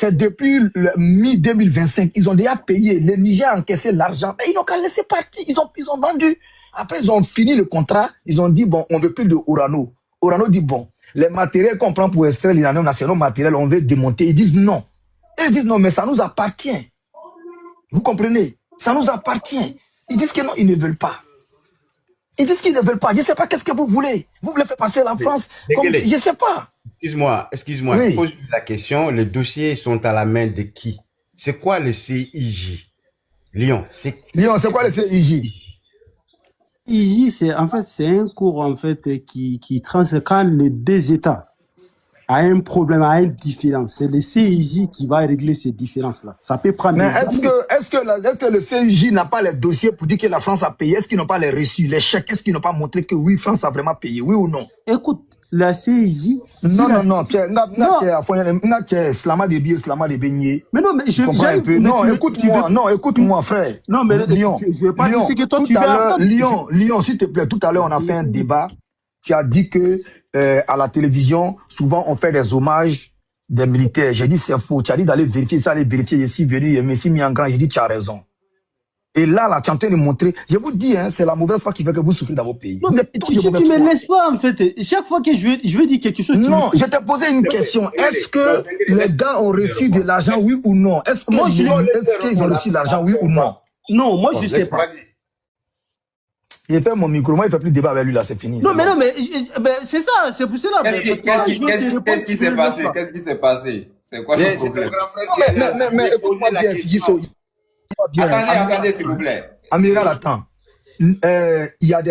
C'est depuis le mi-2025, ils ont déjà payé. Le Niger a encaissé l'argent. Et ils n'ont qu'à laisser partir. Ils ont vendu. Après, ils ont fini le contrat. Ils ont dit, bon, on ne veut plus de Orano. Orano dit, bon, les matériels qu'on prend pour extraire l'uranium national matériel, on veut démonter. Ils disent non. Ils disent non, mais ça nous appartient. Vous comprenez? Ça nous appartient. Ils disent que non, ils ne veulent pas. Ils disent qu'ils ne veulent pas. Je ne sais pas qu'est-ce que vous voulez. Vous voulez faire passer la France comme... Je ne sais pas. Excuse-moi, Oui. je pose la question. Les dossiers sont à la main de qui? C'est quoi le CIJ? Lyon, c'est quoi le CIJ? CIJ, c'est un cours en fait qui quand les deux États a un problème, a une différence. C'est le CIJ qui va régler ces différences-là. Ça peut prendre. Mais est-ce que le CIJ n'a pas les dossiers pour dire que la France a payé? Est-ce qu'ils n'ont pas les reçus, les chèques? Est-ce qu'ils n'ont pas montré que oui, France a vraiment payé, oui ou non? Écoute, la CIJ. Non. Mais non, mais je comprends un peu. Non, écoute-moi, frère. Non, mais Lyon, je veux pas dire ce que toi tu veux. Lyon, s'il te plaît, tout à l'heure, on a fait un débat. Tu as dit que à la télévision, souvent, on fait des hommages des militaires. J'ai dit, c'est faux. Tu as dit d'aller vérifier ça, aller vérifier. Je suis venu, je me suis mis en grand. J'ai dit, tu as raison. Et là, tu es en train de montrer. Je vous dis, hein, c'est la mauvaise foi qui fait que vous souffrez dans vos pays. Non, mais tu me laisses pas, en fait. Chaque fois que je veux dire quelque chose... Non, je t'ai posé une question. Est-ce que les gars ont reçu de l'argent, oui ou non? Est-ce qu'ils ont reçu de l'argent, oui ou non? Non, moi, je ne sais pas. Il fait mon micro, moi, il ne fait plus de débat avec lui, là, c'est fini. Non, mais bon. Non, mais c'est ça, c'est pour cela. Qu'est-ce qui s'est passé? Qu'est-ce qui s'est passé? C'est quoi le problème? Mais écoute-moi bien, Figiso. Attendez, s'il vous plaît. Amiral, attends. Il y a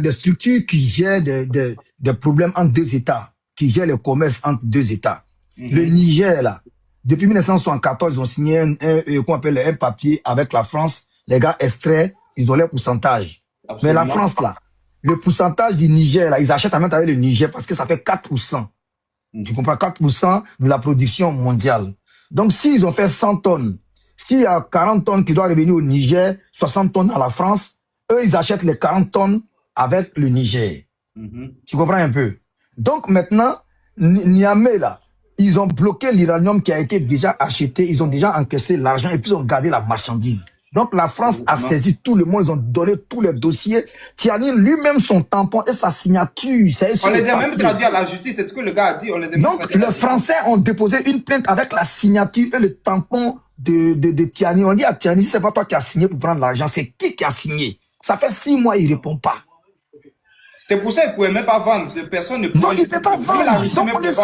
des structures qui gèrent des problèmes entre deux États, qui gèrent le commerce entre deux États. Le Niger, là, depuis 1974, ils ont signé un papier avec la France. Les gars extraient, ils ont leur pourcentage. Absolument. Mais la France, là, le pourcentage du Niger, là, ils achètent en même temps avec le Niger parce que ça fait 4%. Tu comprends? 4% de la production mondiale. Donc, s'ils ont fait 100 tonnes, s'il y a 40 tonnes qui doivent revenir au Niger, 60 tonnes à la France, eux, ils achètent les 40 tonnes avec le Niger. Tu comprends un peu? Donc, maintenant, Niamey, là, ils ont bloqué l'uranium qui a été déjà acheté, ils ont déjà encaissé l'argent et puis ils ont gardé la marchandise. Donc, la France a saisi tout le monde, ils ont donné tous les dossiers. Tiani lui-même son tampon et sa signature. On les a même traduits à la justice, c'est ce que le gars a dit. Donc, les Français ont déposé une plainte avec la signature et le tampon de Tiani. On dit à Tiani, si c'est pas toi qui as signé pour prendre l'argent, c'est qui a signé? Ça fait 6 mois, il répond pas. C'est pour ça qu'il ne pouvait même pas vendre. Personne ne peut. Non, il ne peut pas vendre. Donc, on essaie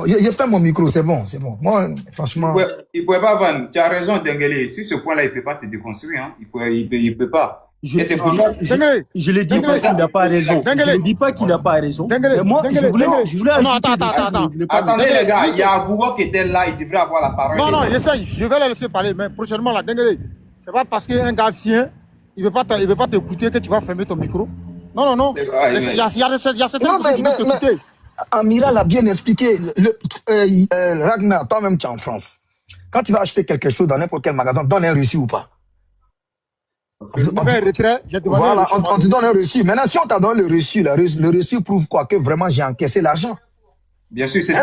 j'ai fait mon micro, c'est bon. Moi, franchement. Il ne pouvait pas vendre. Tu as raison, Denguele. Sur ce point-là, il ne peut pas te déconstruire. Hein. Il peut pas. Je ne dis pas qu'il n'a pas raison. Je ne dis pas qu'il n'a pas raison. Mais moi, je voulais... Non, attends. Attendez, les gars. Il y a Bouba qui était là. Il devrait avoir la parole. Non, je vais le laisser parler. Mais prochainement, là, Denguele, c'est pas parce qu'un gars vient, il ne veut pas t'écouter que tu vas fermer ton micro. Non. Il y a cette mais Amiral a bien expliqué. Ragnar, toi-même, tu es en France. Quand tu vas acheter quelque chose dans n'importe quel magasin, donne un reçu ou pas? Voilà, on te donne un reçu. Maintenant, si on t'a donné le reçu, le reçu prouve quoi? Que vraiment j'ai encaissé l'argent. Bien sûr, c'est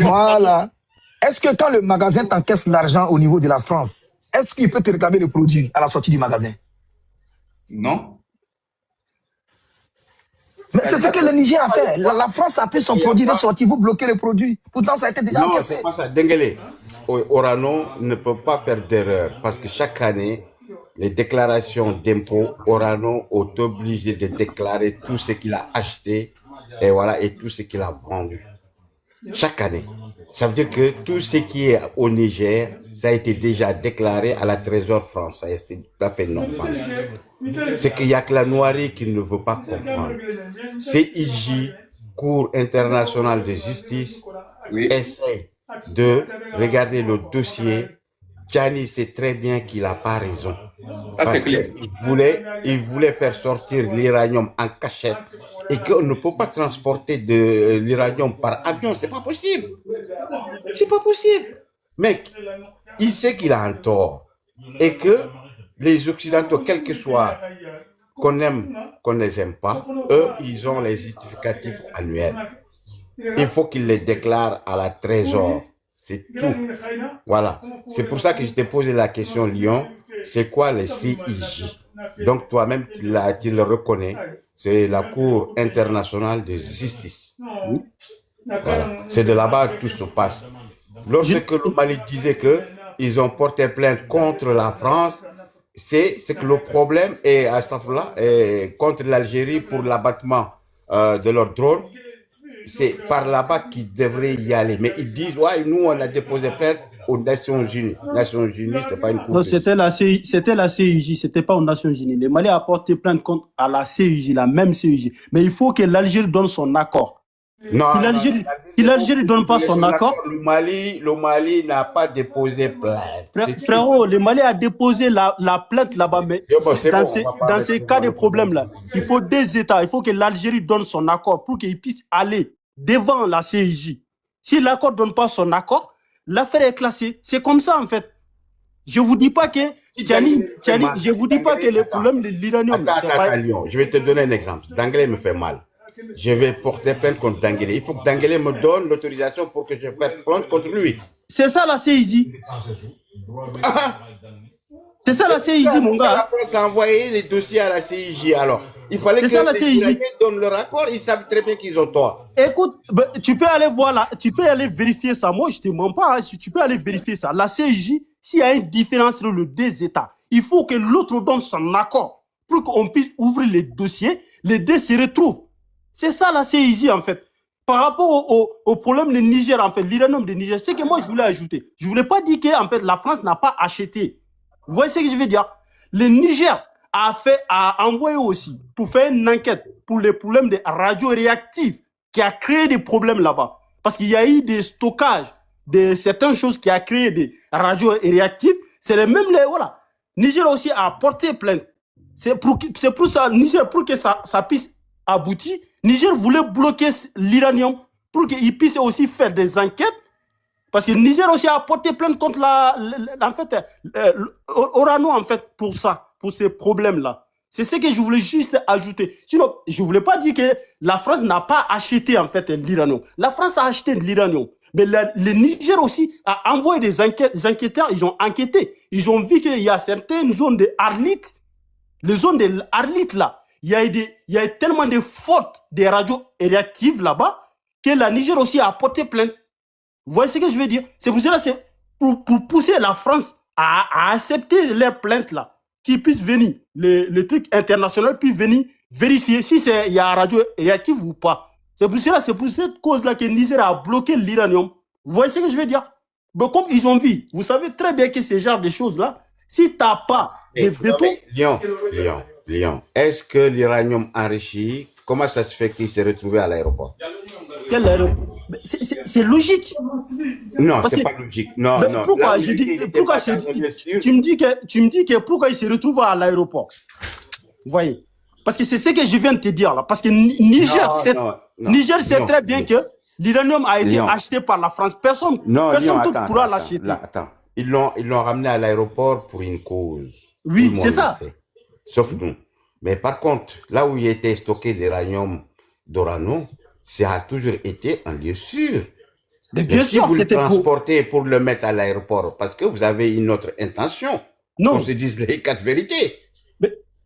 voilà. Est-ce que quand le magasin t'encaisse l'argent au niveau de la France, est-ce qu'il peut te réclamer le produit à la sortie du magasin? Non. Mais c'est ce que le Niger a fait. La France a pris son produit de sortie, vous bloquez le produit. Pourtant, ça a été déjà encaissé. Non, c'est pas ça. Denguele, Orano ne peut pas faire d'erreur parce que chaque année, les déclarations d'impôts, Orano est obligé de déclarer tout ce qu'il a acheté et tout ce qu'il a vendu. Chaque année. Ça veut dire que tout ce qui est au Niger, ça a été déjà déclaré à la Trésor française. C'est tout à fait normal. C'est qu'il n'y a que la Noirie qui ne veut pas comprendre. CIJ, Cour internationale de justice, essaie de regarder le dossier. Gianni sait très bien qu'il n'a pas raison. Parce qu'il voulait faire sortir l'uranium en cachette et qu'on ne peut pas transporter de l'uranium par avion. C'est pas possible. C'est pas possible. Mec, il sait qu'il a un tort et que les Occidentaux, quel que soit qu'on aime, qu'on ne les aime pas, eux, ils ont les justificatifs annuels. il faut qu'il les déclare à la Trésor. C'est tout. Voilà. C'est pour ça que je t'ai posé la question, Lyon. C'est quoi les CIJ? Donc toi-même, tu le reconnais. C'est la Cour internationale de justice. Voilà. C'est de là-bas que tout se passe. Lorsque le Mali disait qu'ils ont porté plainte contre la France, c'est que le problème est à contre l'Algérie pour l'abattement de leurs drones. C'est par là-bas qu'ils devraient y aller. Mais ils disent, ouais, nous, on a déposé plainte aux Nations Unies. Nations Unies, c'est pas une cour. Non, c'était la CIJ, c'était pas aux Nations Unies. Le Mali a porté plainte contre à la CIJ, la même CIJ. Mais il faut que l'Algérie donne son accord. Non, si l'Algérie ne donne pas son accord, le Mali n'a pas déposé plainte. Frérot, le Mali a déposé la plainte là-bas, mais dans ces cas de problème-là, il faut des États, il faut que l'Algérie donne son accord pour qu'il puisse aller devant la CIJ. Si l'accord ne donne pas son accord, l'affaire est classée. C'est comme ça en fait. Je ne vous dis pas que je vous dis pas que le problème de l'uranium. Lyon, je vais te donner un exemple. Danguélé me fait mal. Je vais porter plainte contre Danguélé. Il faut que Danguélé me donne l'autorisation pour que je fasse plainte contre lui. C'est ça la CIJ. C'est ça la CIJ, mon gars. La France a envoyé les dossiers à la CIJ alors. Il fallait que les Iraniens donnent leur accord. Ils savent très bien qu'ils ont tort. Écoute, tu peux aller voir là, tu peux aller vérifier ça. Moi, je ne te mens pas. Tu peux aller vérifier ça. La CIJ, s'il y a une différence entre les deux États, il faut que l'autre donne son accord pour qu'on puisse ouvrir les dossiers. Les deux se retrouvent. C'est ça la CIJ en fait. Par rapport au problème du Niger, en fait, l'uranium de Niger, c'est que moi je voulais ajouter. Je ne voulais pas dire que en fait, la France n'a pas acheté. Vous voyez ce que je veux dire? Le Niger a envoyé aussi pour faire une enquête pour les problèmes de radioréactifs qui a créé des problèmes là-bas. Parce qu'il y a eu des stockages de certaines choses qui a créé des radioréactifs. C'est les mêmes, voilà. Niger aussi a porté plainte. C'est pour ça, Niger, pour que ça puisse aboutir, Niger voulait bloquer l'uranium pour qu'il puisse aussi faire des enquêtes. Parce que Niger aussi a porté plainte contre Orano, en fait, pour ça, pour ces problèmes-là. C'est ce que je voulais juste ajouter. Sinon, je ne voulais pas dire que la France n'a pas acheté, en fait, l'uranium. La France a acheté de l'uranium. Mais le Niger aussi a envoyé des enquêteurs, ils ont enquêté. Ils ont vu qu'il y a certaines zones de Arlit, les zones de Arlit, là, il y a tellement de fautes des radios réactives là-bas que la Niger aussi a porté plainte. Vous voyez ce que je veux dire? C'est pour cela, c'est pour pousser la France à accepter leurs plaintes là, qu'ils puissent venir, les trucs internationaux puissent venir vérifier si il y a un radio réactif ou pas. C'est pour cela, c'est pour cette cause-là que Niger a bloqué l'uranium. Vous voyez ce que je veux dire? Mais comme ils ont vu, vous savez très bien que ce genre de choses-là, si tu n'as pas de béton... Lyon, est-ce que l'uranium enrichi, comment ça se fait qu'il s'est retrouvé à l'aéroport? Quel aéroport? C'est logique. Non, c'est pas logique. Non, non. Pourquoi tu me dis que pourquoi il se retrouve à l'aéroport? Vous voyez? Parce que c'est ce que je viens de te dire là. Parce que Niger sait très bien que l'uranium a été acheté par la France. Personne ne pourra l'acheter. Attends. Ils l'ont ramené à l'aéroport pour une cause. Oui, c'est ça. Sauf nous. Mais par contre, là où il était stocké l'uranium d'Orano, ça a toujours été un lieu sûr. Mais bien sûr, vous le transportez pour le mettre à l'aéroport parce que vous avez une autre intention. Non. On se dise les quatre vérités.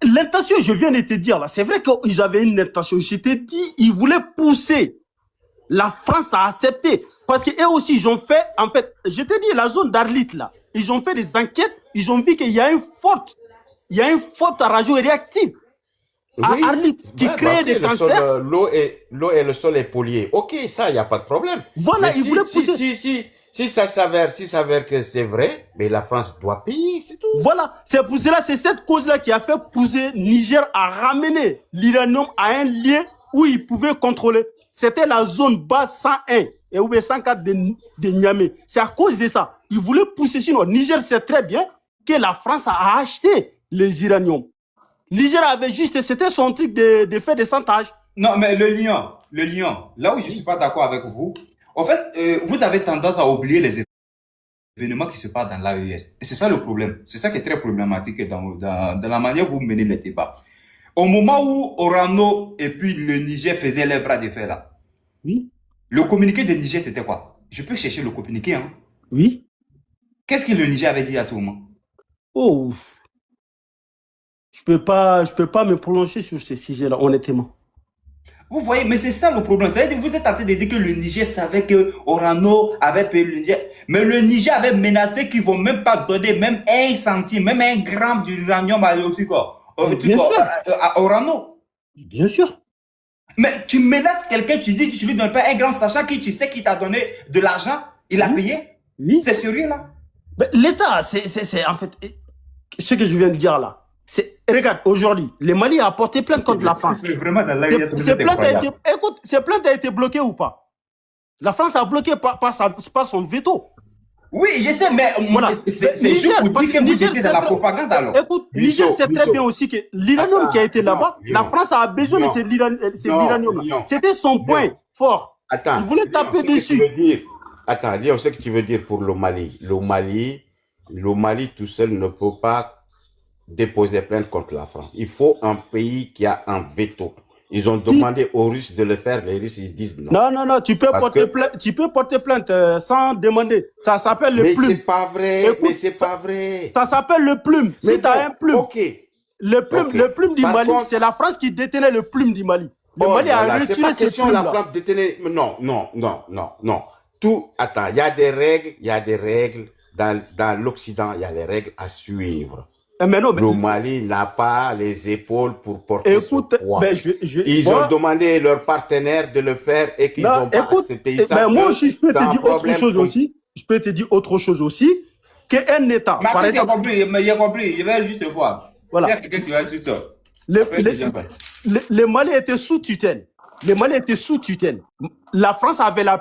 L'intention, je viens de te dire là, c'est vrai qu'ils avaient une intention. Je t'ai dit, ils voulaient pousser la France à accepter. Parce qu'eux aussi, ils ont fait, en fait, je t'ai dit, la zone d'Arlit là, ils ont fait des enquêtes, ils ont vu qu'il y a une faute radioréactive à Arlit qui crée des cancers. L'eau et le sol est pollué. Ok, ça, il n'y a pas de problème. Voilà, ils voulaient pousser. Si ça s'avère que c'est vrai, mais la France doit payer, c'est tout. Voilà, c'est pour cela, c'est cette cause-là qui a fait pousser Niger à ramener l'uranium à un lieu où il pouvait contrôler. C'était la zone base 101 et ou 104 de Niamey. C'est à cause de ça. Ils voulaient pousser, sinon Niger sait très bien que la France a acheté les uraniums. Niger avait juste, c'était son truc de faire des chantages. Non, mais le lien, là où je ne suis pas d'accord avec vous, en fait, vous avez tendance à oublier les événements qui se passent dans l'AES. Et c'est ça le problème. C'est ça qui est très problématique dans la manière dont vous menez les débats. Au moment où Orano et puis le Niger faisaient les bras de fer là, oui, Le communiqué de Niger, c'était quoi? Je peux chercher le communiqué, hein. Oui. Qu'est-ce que le Niger avait dit à ce moment? Oh, je peux pas me prononcer sur ces sujets-là, honnêtement. Vous voyez, mais c'est ça le problème. C'est-à-dire que vous êtes en train de dire que le Niger savait que Orano avait payé le Niger. Mais le Niger avait menacé qu'ils ne vont même pas donner même 1 centime, même 1 gramme d'uranium à Orano. Bien sûr. Mais tu menaces quelqu'un, tu dis que tu lui donnes pas 1 gramme, sachant que tu sais qu'il t'a donné de l'argent, il a payé. Oui. C'est sérieux là? L'État, c'est en fait, ce que je viens de dire là. Regarde, aujourd'hui, le Mali a porté plainte contre la France. Vraiment, dans ces plaintes a été bloquées ou pas? La France a bloqué par son veto. Oui, je sais, mais voilà. C'est juste pour dire que vous étiez dans la propagande alors. Écoute, Niger sait très bien aussi que l'uranium qui a été là-bas, la France a besoin de cet uranium. C'était son point fort. Attends, il voulait taper dessus. Attends, Léon, ce que tu veux dire pour le Mali. Le Mali tout seul ne peut pas déposer plainte contre la France. Il faut un pays qui a un veto. Ils ont demandé aux Russes de le faire, les Russes ils disent non. Non, tu peux porter plainte sans demander. Ça s'appelle le plume. Mais c'est pas vrai, écoute, c'est pas vrai. Ça s'appelle le plume. Mais si tu as un plume. Ok. Le plume du Mali, c'est la France qui détenait le plume du Mali. Le Mali a retiré cette plume là. La France détenait... Non. Attends, il y a des règles, dans l'Occident, il y a des règles à suivre. Mais non, le Mali n'a pas les épaules pour porter ce poids. Ils ont demandé leurs partenaires de le faire et qu'ils n'ont pas accepté. Moi aussi, je peux te dire autre chose aussi. Je peux te dire autre chose aussi. Qu'un État, par exemple... J'ai compris, je vais juste voir. Voilà. Il y a quelqu'un qui va juste ça. Le Mali était sous tutelle. La France avait la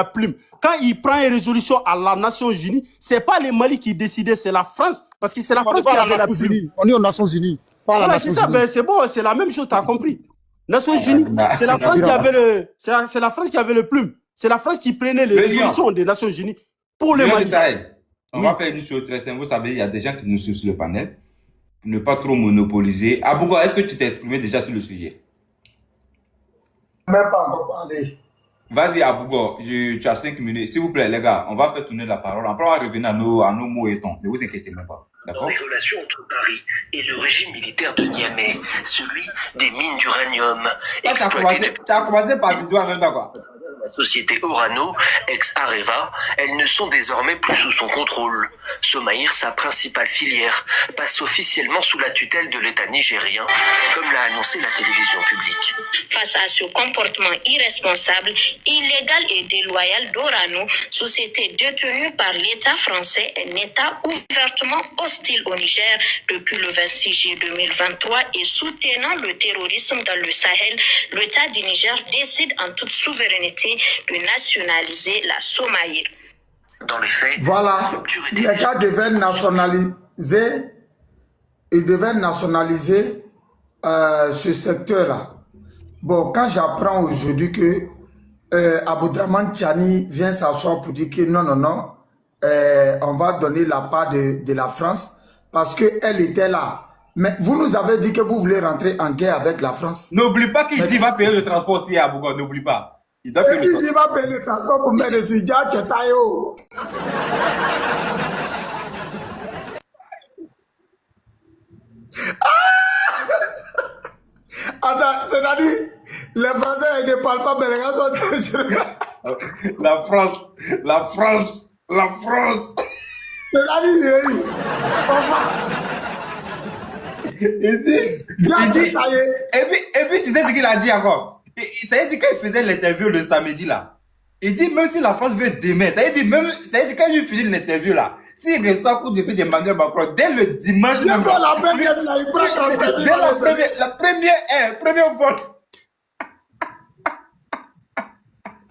plume. Quand il prend une résolution à la Nations Unies, c'est pas le Mali qui décidait, c'est la France. Parce que c'est la France qui avait la plume. On est aux Nations Unies. Voilà, c'est ça, c'est bon, c'est la même chose, tu as compris. Nations Unies, c'est la France qui avait c'est la France qui avait le plume. C'est la France qui prenait les résolutions des Nations Unies pour le Mali. On va faire une chose très simple. Vous savez, il y a des gens qui nous suivent sur le panel. Pour ne pas trop monopoliser. Abougo, est-ce que tu t'es exprimé déjà sur le sujet? Même pas encore parlé. Vas-y, Abougo, tu as 5 minutes. S'il vous plaît, les gars, on va faire tourner la parole. Après, on va revenir à nos mots et tons. Ne vous inquiétez même pas. Dans les relations entre Paris et le régime militaire de Niamey, celui des mines d'uranium exploitées T'as commencé par vidéo en même temps, quoi. La société Orano, ex-Areva, elles ne sont désormais plus sous son contrôle. Somaïr, sa principale filière, passe officiellement sous la tutelle de l'État nigérien, comme l'a annoncé la télévision publique. Face à ce comportement irresponsable, illégal et déloyal d'Orano, société détenue par l'État français, un État ouvertement hostile au Niger depuis le 26 juillet 2023 et soutenant le terrorisme dans le Sahel, l'État du Niger décide en toute souveraineté de nationaliser la Somaïr. Dans les faits, voilà, l'État devait nationaliser ce secteur-là. Bon, quand j'apprends aujourd'hui que Aboudraman Tchani vient s'asseoir pour dire que non, on va donner la part de la France parce qu'elle était là. Mais vous nous avez dit que vous voulez rentrer en guerre avec la France. N'oublie pas qu'il va payer le transport si Abougo, n'oublie pas. Il va payer le transport pour mettre dessus. Attends, c'est-à-dire, les Français ils ne parlent pas, mais les gars sont... La France. C'est-à-dire, et puis, tu sais ce qu'il a dit encore? Ça veut dire quand il faisait l'interview le samedi là, il dit même si la France veut demain, ça veut dire quand je finis l'interview là, s'il reçoit coup de feu d'Emmanuel Macron dès le dimanche même, la première vol.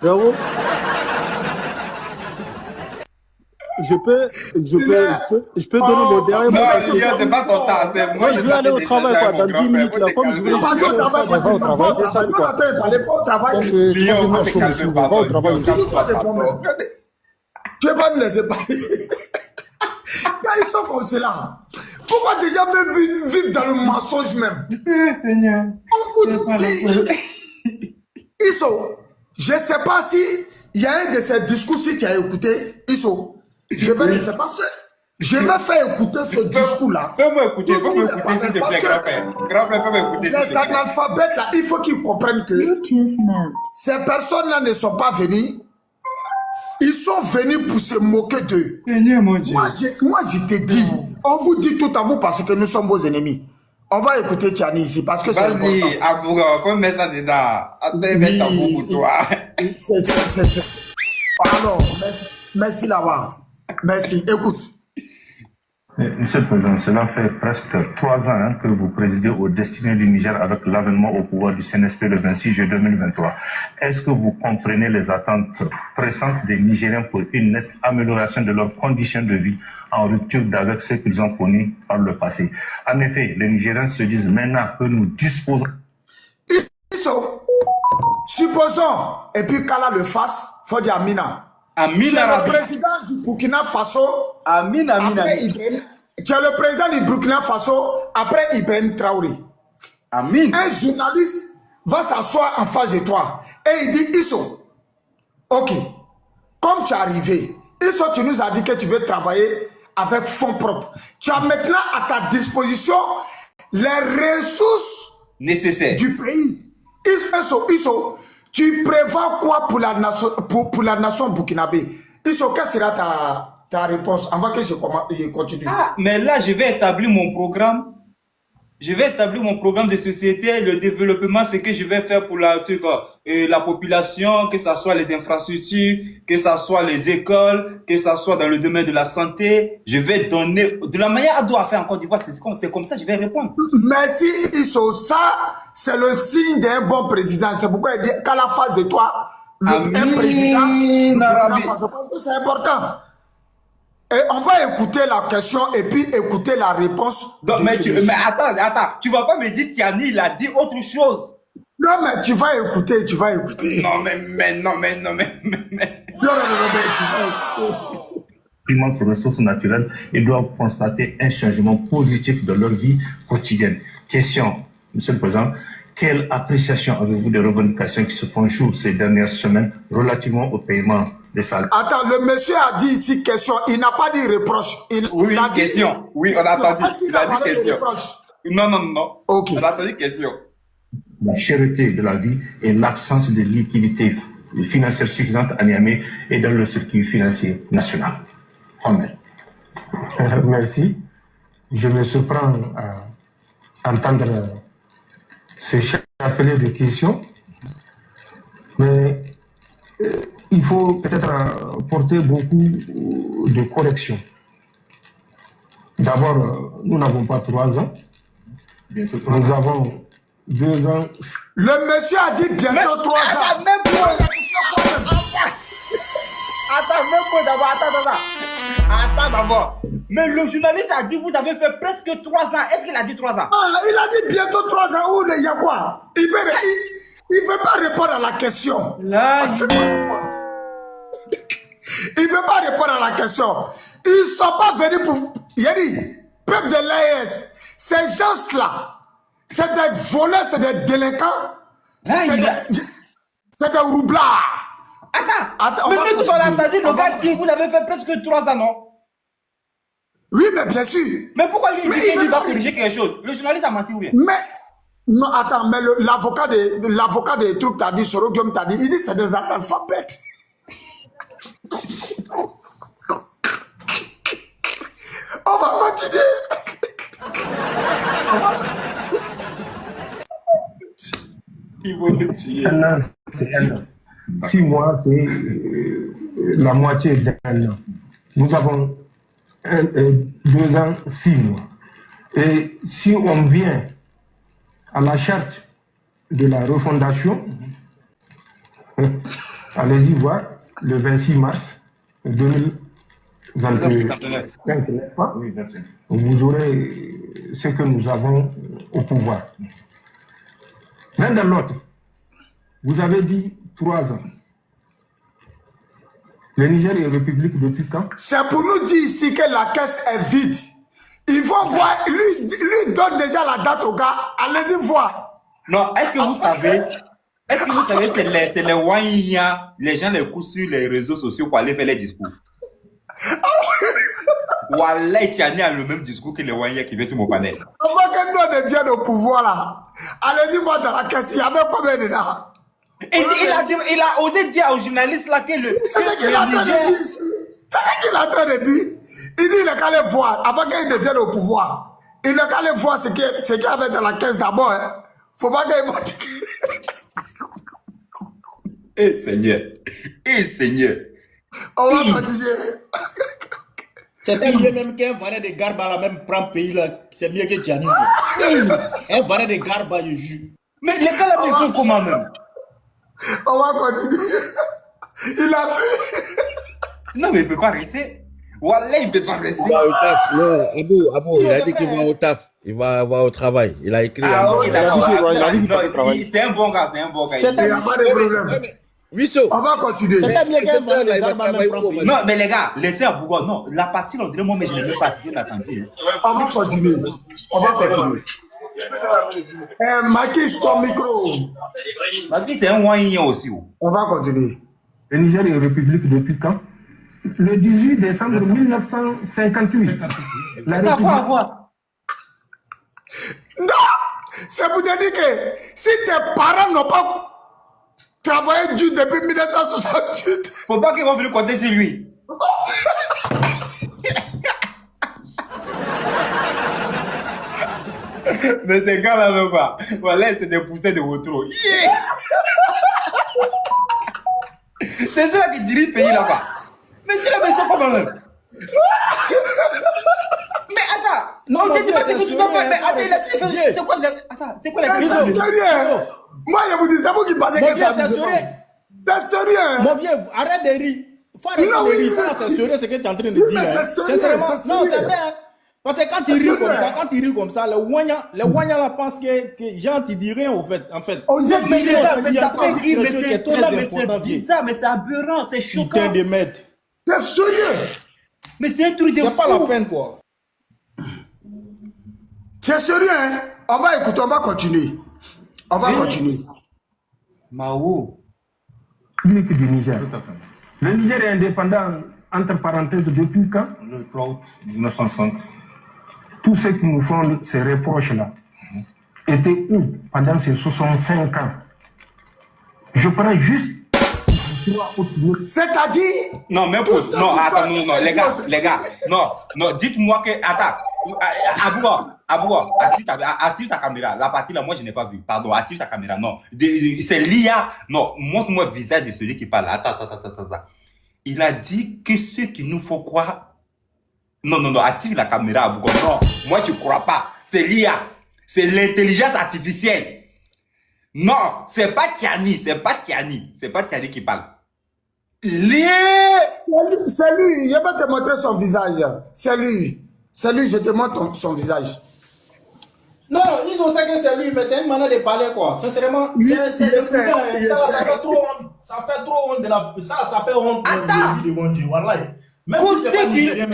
Bravo. Je peux donner mon dernier mot. Non, c'est pas ton temps. Moi, je vais aller au travail dans 10 minutes. Là, comme je voulais va au travail. Tu vas pas nous laisser parler. Quand ils sont comme cela, pourquoi déjà même vivre dans le mensonge même? Seigneur. On vous dit, ils sont. Je ne sais pas si il y a un de ces discours, si tu as écouté, Isso. Je vais te faire parce que je vais faire écouter ce discours-là. Fais-moi écouter, s'il te plaît, grand-père. Grand-père, fais-moi écouter. Les analphabètes là, il faut qu'ils comprennent que ces personnes-là ne sont pas venues. Ils sont venus pour se moquer d'eux. Moi, je te dis, on vous dit tout à vous parce que nous sommes vos ennemis. On va écouter Tchani ici parce que c'est important. Vas-y, Abouga, faut mettre ça dedans. Attends, mettre ta boue pour toi. Pardon, merci là-bas. Merci, écoute. Monsieur le Président, cela fait presque 3 ans que vous présidez aux destinées du Niger avec l'avènement au pouvoir du CNSP le 26 juillet 2023. Est-ce que vous comprenez les attentes pressantes des Nigériens pour une nette amélioration de leurs conditions de vie en rupture avec ce qu'ils ont connu par le passé? En effet, les Nigériens se disent maintenant que nous disposons... Supposons, et puis Kala le fasse, faut dire Amina. Amina, le président du Burkina Faso. Amina. Tu es le président du Burkina Faso après Ibrahim Traoré. Amine. Un journaliste va s'asseoir en face de toi et il dit Isso, ok, comme tu es arrivé, Isso, tu nous as dit que tu veux travailler avec fonds propres. Tu as maintenant à ta disposition les ressources nécessaires du pays. Isso, tu prévois quoi pour la nation burkinabé? Isso, quelle sera ta réponse avant que je continue? Mais là, je vais établir mon programme. Je vais établir mon programme de société, le développement, ce que je vais faire pour la population, que ce soit les infrastructures, que ce soit les écoles, que ce soit dans le domaine de la santé. Je vais donner, de la manière à doit faire en Côte d'Ivoire, c'est comme ça que je vais répondre. Merci Isso, ça c'est le signe d'un bon président. C'est pourquoi il dit qu'à la face de toi, un président, parce que c'est important. Et on va écouter la question et puis écouter la réponse. Donc, mais attends, tu vas pas me dire Tiani, il a dit autre chose. Non, mais tu vas écouter. Non, mais. Non, immenses ressources naturelles et doivent constater un changement positif de leur vie quotidienne. Question, Monsieur le Président, quelle appréciation avez-vous des revendications qui se font jour ces dernières semaines relativement au paiement des salaires? Attends, le monsieur a dit ici question, il n'a pas dit reproche. Oui, question. Oui, on a entendu. Il a dit question. Non. Ok. On a entendu question. La cherté de la vie et l'absence de liquidité financière suffisante à Niamey et dans le circuit financier national. Amen. Merci. Je me surprends à entendre ce chapelet de questions, mais il faut peut-être porter beaucoup de corrections. D'abord, nous n'avons pas 3 ans, nous avons 2 ans. Le monsieur a dit bientôt 3 ans. Attends d'abord. Mais le journaliste a dit vous avez fait presque 3 ans. Est-ce qu'il a dit 3 ans? Il a dit bientôt 3 ans. Où il y a quoi? Il veut pas répondre à la question. Là, il veut pas répondre à la question. Ils ne sont pas venus pour... Il a dit, peuple de l'AES, ces gens-là, c'est des voleurs, c'est des délinquants, c'est des roublards. Attends, mais nous, on a entendu le gars dire vous avez fait presque 3 ans, non? Oui, mais bien sûr. Mais pourquoi lui, il va corriger quelque chose? Le journaliste a menti ou bien? Mais, non, attends, mais l'avocat des trucs t'a dit, Sorogium t'a dit, il dit c'est des analphabètes. On va continuer. Ils vont le tuer. 1 an, c'est 1 an. 6 mois, c'est la moitié d'1 an. Nous avons 2 ans, 6 mois. Et si on vient à la charte de la refondation, allez-y voir, le 26 mars 2025, n'est-ce pas? Oui, merci. Vous aurez ce que nous avons au pouvoir. L'un de l'autre, vous avez dit 3 ans. Le Niger est république depuis quand? C'est pour nous dire ici que la caisse est vide. Ils vont voir, lui donne déjà la date au gars, allez-y voir. Non, est-ce que vous savez Est-ce que vous savez, c'est les Wanya, les gens les coups sur les réseaux sociaux pour aller faire les discours. Wallah, Tchani a le même discours que les Wanya qui viennent sur mon panel. On voit que nous, on devient au pouvoir là. Allez-y, moi, dans la caisse, il y avait combien de là? Et il a osé dire aux journalistes là que le. C'est ce qu'il est en train de dire ici. C'est ce qu'il est en train de dire. Il dit il est qu'à aller voir, avant qu'il devienne au pouvoir. Il est qu'à aller voir ce qu'il y avait dans la caisse d'abord. Hein. Faut pas qu'il vote. Eh Seigneur. Eh Seigneur. On va continuer. C'était mieux même qu'un valet de Garba là, même prend pays là. C'est mieux que Gianni. Un valet de Garba, je jure. Mais les gars là, ils font comment même? On va continuer. Il a fait. Non, mais il ne peut pas rester. Wallah, il ne peut pas rester. Il va au taf. Non, Abou, il a dit qu'il va au taf. Il va au travail. Il a écrit. Ah oui, d'accord. C'est un bon gars, c'est un bon gars. Il n'y a pas de problème. On va continuer. Non, mais les gars, laissez Abouga. Non, la partie, on dirait moi, mais je n'ai même pas attendu. On va continuer. On va continuer. Maquis, ton micro. Maquis, c'est un Wanya aussi. On va continuer. Le Niger est république depuis quand? Le 18 décembre 1958. La République... Non! C'est pour te dire que si tes parents n'ont pas travaillé dur depuis 1968... Faut pas qu'ils vont venir compter sur lui. Mais ces gars-là, même pas. Voilà, c'est des poussées de retour. Yeah! C'est ça qui dirige le pays là-bas. Mais c'est la maison comme même. Mais attends, non, on te dit pas ce que tu dois faire. Mais attends, il a dit, c'est quoi la... Attends, c'est quoi la question? C'est sérieux. Moi, je vous dis, c'est vous qui pensez que c'est sérieux. C'est sérieux. Mon vieux, arrête de rire. Non, oui, c'est sérieux ce que tu es en train de dire. C'est sérieux. Non, c'est vrai. Parce que quand il rit comme ça, les Wanya là pensent que gens tu dis rien au fait, en fait. On dit mais ça fait rire, mais c'est bizarre, mais c'est aberrant, c'est choquant. Putain de merde. C'est sérieux. Mais c'est un truc de fou. C'est pas la peine quoi. C'est sérieux, hein? On va écouter, on va continuer. On va continuer. Mao. République du Niger. Le Niger est indépendant, entre parenthèses, depuis quand? Le 3 août 1960. Tous ceux qui nous font ces reproches-là étaient où pendant ces 65 ans? Je prends juste... C'est-à-dire... Non, mais pour... Non, attends, non, les gars, non, dites-moi que... Attends, Abouba, active ta caméra. La partie là, moi, je n'ai pas vu. Pardon, active ta caméra, non. C'est l'IA. Non, montre-moi le visage de celui qui parle. Attends. Il a dit que ceux qui nous font croire... Non, active la caméra, Abouba. Non, moi, je ne crois pas. C'est l'IA. C'est l'intelligence artificielle. Non, c'est pas Tchani qui parle. C'est lui, je vais te montrer son visage. C'est lui, je te montre son visage. Non, ils ont ça que c'est lui, mais c'est une manière de parler quoi. Sincèrement, ça fait trop honte de la... Ça fait honte de mon Dieu, voilà. Que ceux qui les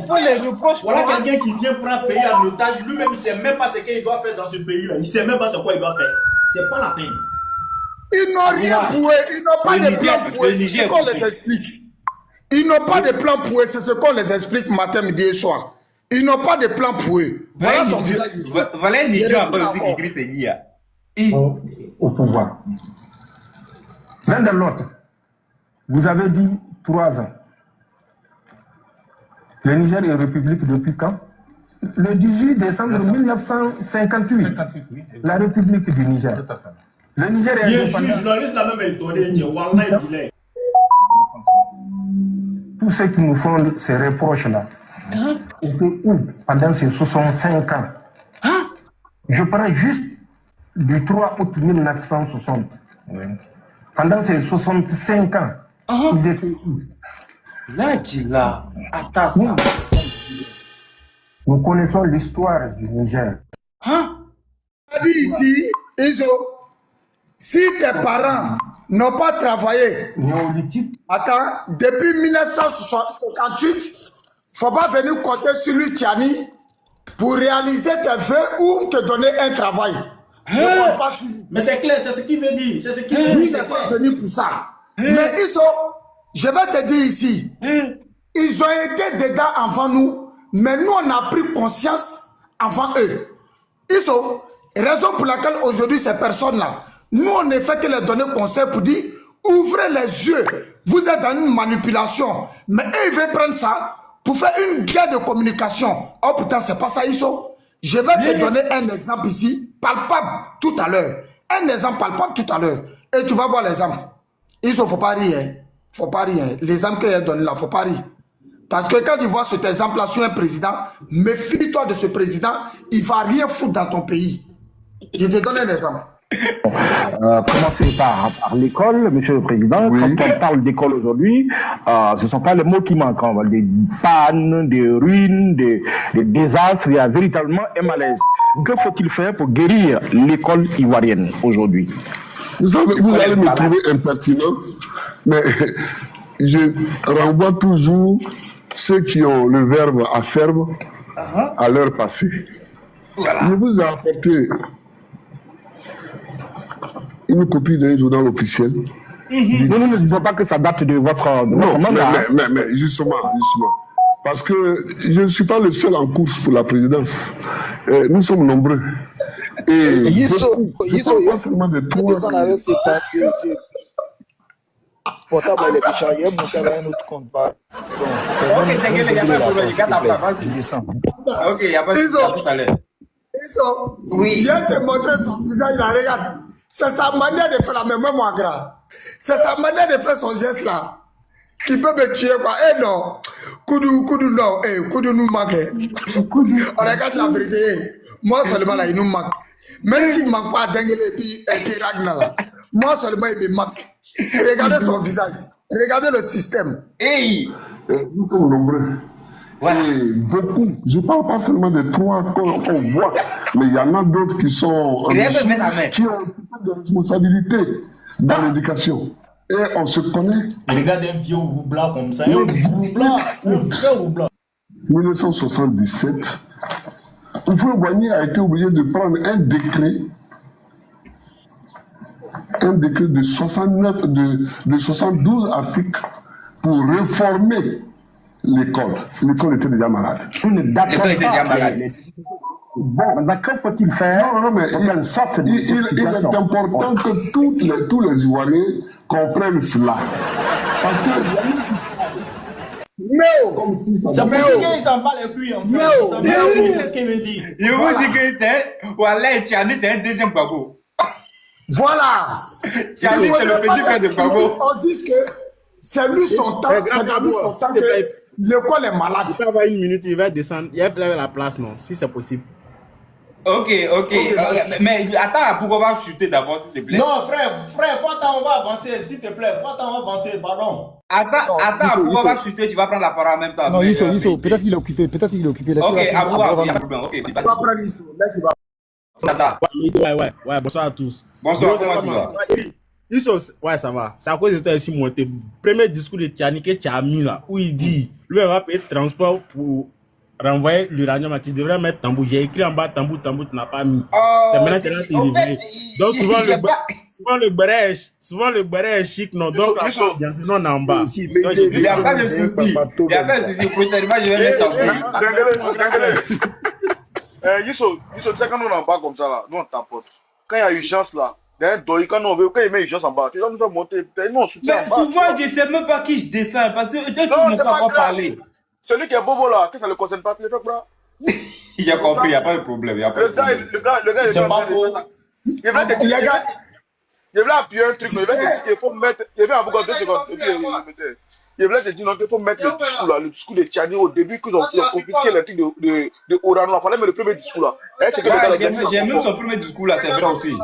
font les reproches. Voilà quelqu'un qui vient prendre un pays en otage, lui-même il ne sait même pas ce qu'il doit faire dans ce pays-là. Il ne sait même pas ce quoi il doit faire. C'est pas la peine. Ils n'ont rien pour eux, ils n'ont pas de plan pour eux, c'est ce qu'on les explique. Ils n'ont pas de plan pour eux, c'est ce qu'on les explique matin, midi et soir. Ils n'ont pas de plan pour eux. Voilà son visage ici. Voilà un idiot aussi qui crie c'est l'IA. Au pouvoir. L'un de l'autre, vous avez dit 3 ans. Le Niger est république depuis quand? Le 18 décembre 1958. La République du Niger. Le Niger est indépendant. Je suis journaliste là même étonné. Wallah, Tous ceux qui nous font ces reproches-là étaient où pendant ces 65 ans? Je prends juste du 3 août 1960. Pendant ces 65 ans, ils étaient où? Là, attends. Nous connaissons l'histoire du Niger. Ici, Iso, si tes parents n'ont pas travaillé, attends, depuis 1958, il ne faut pas venir compter sur lui, Tchani, pour réaliser tes vœux ou te donner un travail. Je ne compte pas sur lui. Mais c'est clair, c'est ce qu'il veut dire. C'est ce qu'il veut Lui, dire. c'est pas venu pour ça. Mais je vais te dire ici, ils ont été dedans avant nous, mais nous, on a pris conscience avant eux. Raison pour laquelle aujourd'hui, ces personnes-là, nous, on ne fait que leur donner conseil pour dire, ouvrez les yeux, vous êtes dans une manipulation. Mais eux, ils veulent prendre ça pour faire une guerre de communication. Oh putain, c'est pas ça, Isso. Je vais te donner un exemple ici, palpable tout à l'heure. Un exemple palpable tout à l'heure. Et tu vas voir l'exemple. Isso, faut pas rire. Hein. Faut pas rire. Hein. L'exemple qu'il a donné là, faut pas rire. Parce que quand tu vois cet exemple-là sur un président, méfie-toi de ce président, il va rien foutre dans ton pays. Je te donne un exemple. Commencer par l'école, Monsieur le Président. Oui. Quand on parle d'école aujourd'hui, ce ne sont pas les mots qui manquent. On parle des pannes, des ruines, des désastres. Il y a véritablement un malaise. Que faut-il faire pour guérir l'école ivoirienne aujourd'hui? Vous allez me trouver impertinent, mais je renvoie toujours ceux qui ont le verbe à faire à leur passé. Voilà. Je vous ai apporté une copie d'un journal officiel. Nous ne disons pas que ça date de votre mandat. Mais justement. Parce que je ne suis pas le seul en course pour la présidence. Nous sommes nombreux. Et pas seulement de toi. Portable, il est chargé, monter avec un autre compte. Ok, t'inquiète, il n'y a pas de problème. Il ok, il n'y a pas de problème. Oui. Il vient te montrer son visage là, regarde. C'est sa manière de faire la même, moi, grand. C'est sa manière de faire son geste là. Qui peut me tuer, quoi. Eh non. Koudou, non. Eh, Koudou nous manque. On regarde la vérité. Moi seulement là, il nous manque. Même s'il ne manque pas Dengue et puis Ragnar là. Moi seulement, il me manque. Regardez son visage. Regardez le système. Hey. Nous sommes nombreux. Voilà. Et beaucoup. Je ne parle pas seulement de trois qu'on voit, mais il y en a d'autres qui sont qui ont des responsabilités dans l'éducation. Et on se connaît. Regarde un vieux roublant comme ça. Un vieux roublant. 1977, Houphouët-Boigny a été obligé de prendre un décret de 72 articles pour réformer l'école. L'école était déjà malade. L'école était déjà malade. Bon, maintenant, que faut-il faire? Non, mais il est important que tous les Ivoiriens comprennent cela. Parce que... Non! C'est parce qu'ils s'en bat les couilles, en fait. C'est ce qu'il veut dire. Je vous dis que c'est un deuxième bagot. Voilà! Tchani, c'est le petit frère de bagot. On dit que c'est lui son temps, que l'école est malade. Il va avoir une minute, il va descendre, il va faire la place, non, si c'est possible. Ok. Mais attends, pourquoi on va chuter d'abord, s'il te plaît? Non, frère, on va avancer, s'il te plaît. On va avancer, pardon. Attends, pourquoi on va chuter, tu vas prendre la parole en même temps. Non, Isso, peut-être qu'il est occupé, Ok, à vous, il n'y a pas de problème. Ok, tu vas prendre Isso. Ouais, bonsoir à tous. Bonsoir, comment tu vas? Isso, ouais, ça va. C'est à cause de toi ici, mon premier discours de Tchani que tu as mis là, où il dit, lui, il va payer le transport pour renvoyer l'uranium. Tu devrais mettre tambour. J'ai écrit en bas tambour, tu n'as pas mis. C'est maintenant que là, tu es réveillé. Donc, souvent, le béret est chic, non? Donc, sinon, on est en bas. Il n'y a pas de souci. Prochainement, je vais mettre tambour. Isso, tu sais, quand on est en bas comme ça, là, nous on tapote. Quand il y a urgence là, quand il met urgence en bas, tu dois nous faire monter. Nous on soutient. Mais souvent, je ne sais même pas qui je défends parce que tu ne peux pas parler. Celui qui est bobo là, que ça ne le concerne pas, tu le fais quoi? Il a compris, il n'y a pas de problème. Le gars, c'est pas faux. Il voulait appuyer un truc, mais il voulait dire qu'il faut mettre. Il avait un bout de 2 secondes. Il voulait te dire qu'il faut mettre le discours de Tchani au début, qu'ils ont confisqué le truc de Orano. Il fallait mettre le premier discours là. J'ai même son premier discours là, c'est vrai aussi.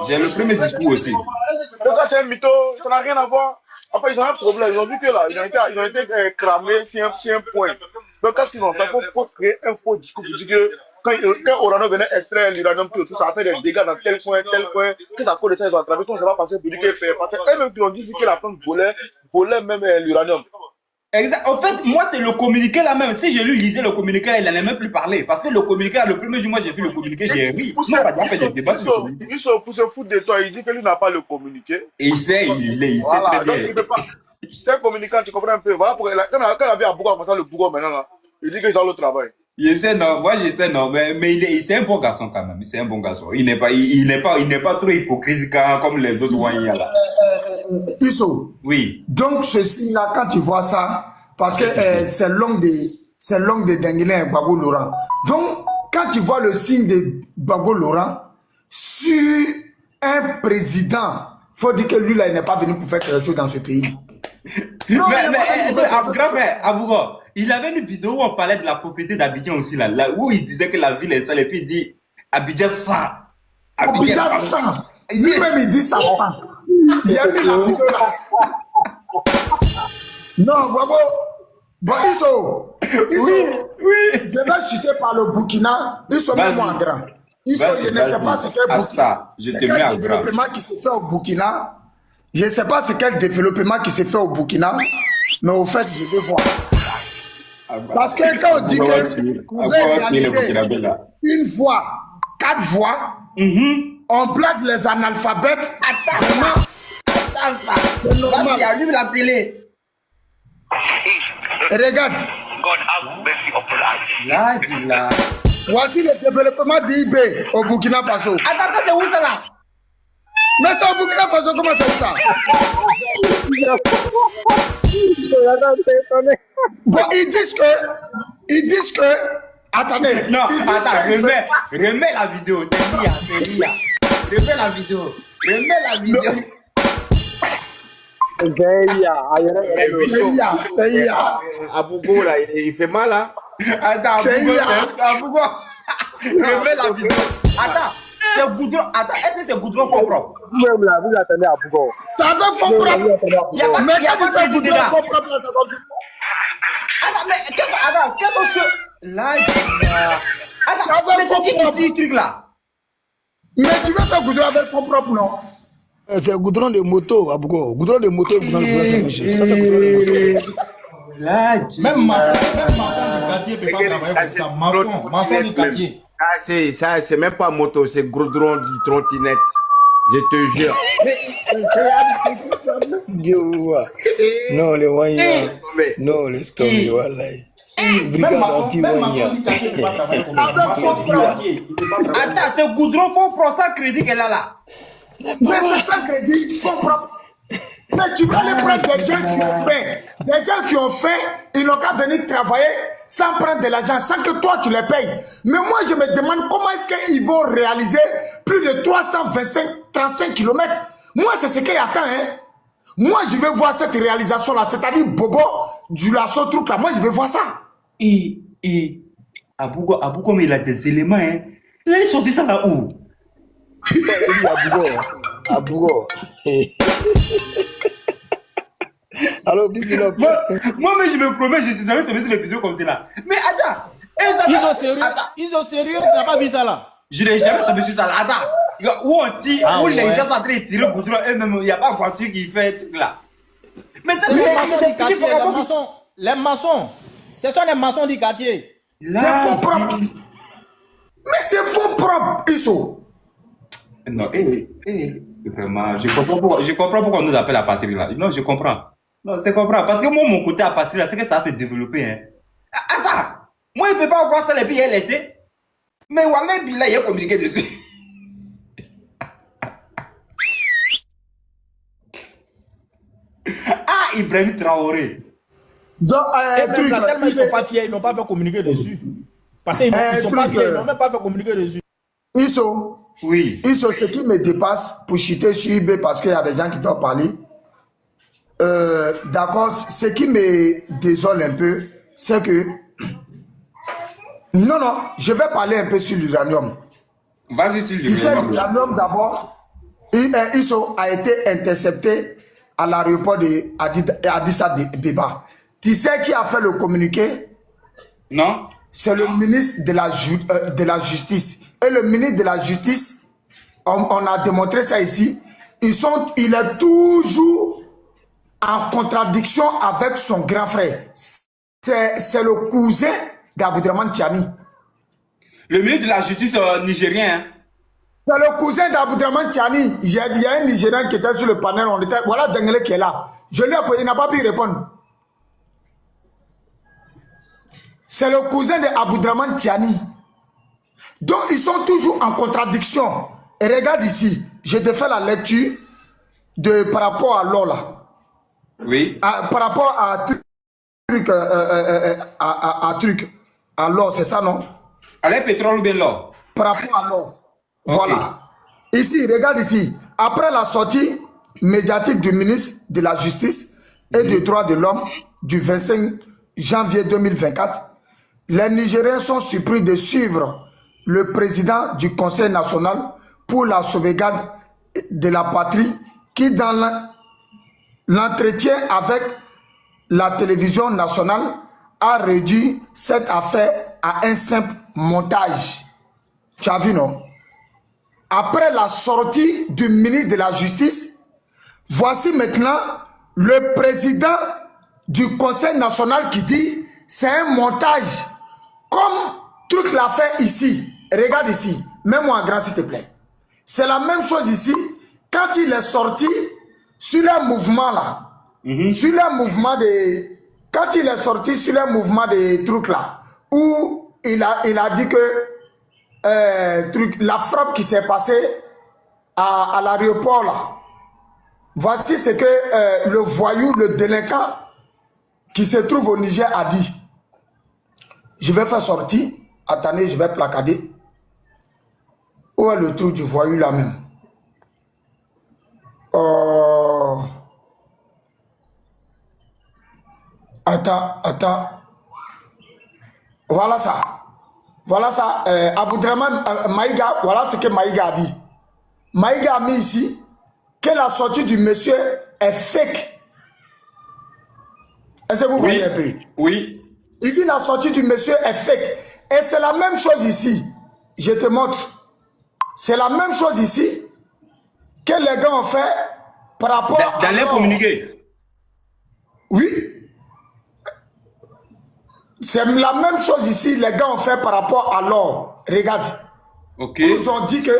J'ai le premier discours aussi. Le gars, c'est un mytho, ça n'a rien à voir. Après, ils ont un problème. Ils ont vu que là, ils ont été cramés sur un point. Donc, qu'est-ce qu'ils ont fait? Il faut créer un faux discours pour dire que quand Orano venait extraire l'uranium, tout ça a fait des dégâts dans tel point, que ça cause de ça, ils ont attrapé, tout ça va passer pour dire que parce qu'eux-mêmes qui ont dit que la femme volait même l'uranium. Exact. En fait, moi, c'est le communiqué là même. Si je lui lisais le communiqué là, il n'allait même plus parler. Parce que le communiqué là, le premier jour, moi, j'ai vu le communiqué, j'ai ri. Non, pas déjà fait des débats sur le communiqué. Pour se foutre de toi, il dit que lui n'a pas le communiqué. Et il sait, il Voilà, sait donc très bien. il peut pas. C'est un communicant, tu comprends un peu. Voilà pourquoi, quand il avait à Bougon, comme ça, le Bougon maintenant, là, il dit qu'ils ont le travail. Je sais, non, moi je sais, non, mais c'est un bon garçon quand même, c'est un bon garçon. Il n'est pas trop hypocrite comme les autres Wanya là. Isso. Oui. Donc, ceci là, quand tu vois ça, parce que c'est l'homme de Denguelin et Gbagbo Laurent. Donc, quand tu vois le signe de Gbagbo Laurent sur un président, faut dire que lui là, il n'est pas venu pour faire quelque chose dans ce pays. Non, mais grand frère, Abougo, il avait une vidéo où on parlait de la propriété d'Abidjan aussi, là, où il disait que la ville est sale, et puis il dit Abidjan 100. Abidjan 100. Lui-même, il dit ça 100. Il a mis la vidéo là. Non, bravo. Bon, oui. Je vais chuter par le Burkina. Ils sont même en grand. Je ne sais pas ce qu'est Burkina. C'est quel développement qui se fait au Burkina. Je ne sais pas c'est quel développement qui se fait au Burkina, mais au fait, je vais voir. Parce que quand on dit que vous avez réalisé une voix, 4 voix, on blague les analphabètes. Attends, c'est normal. Il allume la télé. Regarde. God have mercy upon us. Là. Voici le développement d'IB au Burkina Faso. Attends, c'est où ça là? Mais c'est au Burkina Faso, comment c'est ça? Bon, ils disent que, attendez. Non, attends, remets la vidéo, c'est Lia. Remets la vidéo. Abougo là, il fait mal là. Attends, Abougo. Remets la vidéo. Attends. C'est goudron. Attends, est-ce que c'est goudron fond propre? Vous-même là, vous attendez à Bougon. Ça veut fond propre. Il y a pas de goudron fond propre là, c'est comme ça. Attends, mais qu'est-ce que là, attends, mais c'est qui dit ce truc là? Mais tu veux faire goudron avec fond propre, non? C'est goudron de moto, Abougo. Goudron de moto, ça c'est goudron de moto. Même maçon du quartier peut pas travailler comme ça. Maçon du quartier. Ça, c'est même pas moto, c'est goudron du trottinette. Je te jure. Non, les Wanya. Non, les Stomy, voilà. Même maçon du quartier peut pas travailler comme ça. Attends, c'est goudron fond propre, ça crédit qu'elle a là. Mais c'est ça crédit, fond propre. Mais tu vas aller prendre des gens qui ont fait. Des gens qui ont fait, ils n'ont qu'à venir travailler sans prendre de l'argent, sans que toi tu les payes. Mais moi je me demande comment est-ce qu'ils vont réaliser plus de 35 km. Moi c'est ce qui attend. Hein. Moi je vais voir cette réalisation là, c'est-à-dire Bobo, du lasso, truc là. Moi je vais voir ça. Et Abougo, mais il a des éléments. Hein. Il a sorti ça là où? Abougo. Alors, moi, mais je me promets, je suis jamais tombé sur les vidéos comme ça là. Mais attends, ils ont sérieux, tu n'as pas vu ça là? Je n'ai jamais tombé sur ça là. Attends, où on tire, où les gens sont en train de tirer le goudron, eux-mêmes, il n'y a pas de voiture qui fait ce truc là. Mais ça, les maçons, ce sont les maçons du quartier. Des fonds propres. Mais c'est fonds propres, ils sont. Non, vraiment, je comprends pourquoi on nous appelle la patrie là. Non, je comprends. Non, c'est comprendre. Parce que moi, mon côté à patrie là, c'est que ça s'est développé. Hein. Attends, moi, il ne peut pas voir ça, les pays, laisser. Mais Wallah, Billah, il a communiqué dessus. Ah, Ibrahim Traoré. Donc, tellement ils ne sont pas fiers, ils n'ont pas fait communiquer dessus. Parce qu'ils ne sont pas fiers, ils n'ont même pas fait communiquer dessus. Oui. Ce qui me dépasse pour chuter sur eBay parce qu'il y a des gens qui doivent parler. D'accord, ce qui me désole un peu, c'est que non, je vais parler un peu sur l'uranium. Vas-y sur l'uranium. Tu sais, l'uranium d'abord, ISO a été intercepté à l'aéroport d'Addis Abeba. Tu sais qui a fait le communiqué? Non. C'est le ministre de la Justice. Et le ministre de la Justice, on a démontré ça ici, il est toujours en contradiction avec son grand frère. C'est le cousin d'Aboudraman Tchani. Le ministre de la Justice nigérien. Hein? C'est le cousin d'Aboudraman Tchani. Il y a un Nigérien qui était sur le panel. Voilà Dengele qui est là. Je lui ai posé, il n'a pas pu répondre. C'est le cousin d'Aboudraman Tchani. Donc ils sont toujours en contradiction. Et regarde ici, je te fais la lecture par rapport à l'or là. Oui. Par rapport à truc, à l'or, c'est ça non? À l'air pétrole ou bien l'or? Par rapport à l'or. Voilà. Ici, regarde ici. Après la sortie médiatique du ministre de la Justice et des Droits de l'Homme du 25 janvier 2024, les Nigériens sont surpris de suivre le président du Conseil national pour la sauvegarde de la patrie qui, dans l'entretien avec la télévision nationale, a réduit cette affaire à un simple montage. Tu as vu, non? Après la sortie du ministre de la Justice, voici maintenant le président du Conseil national qui dit c'est un montage. Comme truc l'a fait ici. Regarde ici. Mets-moi en grand s'il te plaît. C'est la même chose ici. Quand il est sorti sur le mouvement là, sur le mouvement de... Quand il est sorti sur le mouvement des trucs là, où il a dit que la frappe qui s'est passée à l'aéroport là, voici ce que le voyou, le délinquant qui se trouve au Niger a dit. Je vais faire sortir, attendez, je vais placader. Où est le trou du voyou là même? Attends. Voilà ça. Voilà ça. Aboudraman Maïga, voilà ce que Maïga a dit. Maïga a mis ici que la sortie du monsieur est fake. Est-ce que vous voyez un peu? Oui. Il dit la sortie du monsieur est fake. Et c'est la même chose ici. Je te montre. C'est la même chose ici que les gars ont fait par rapport à... Dans les communiqués. Oui. C'est la même chose ici, les gars ont fait par rapport à l'or. Regarde. Ok. Ils ont dit que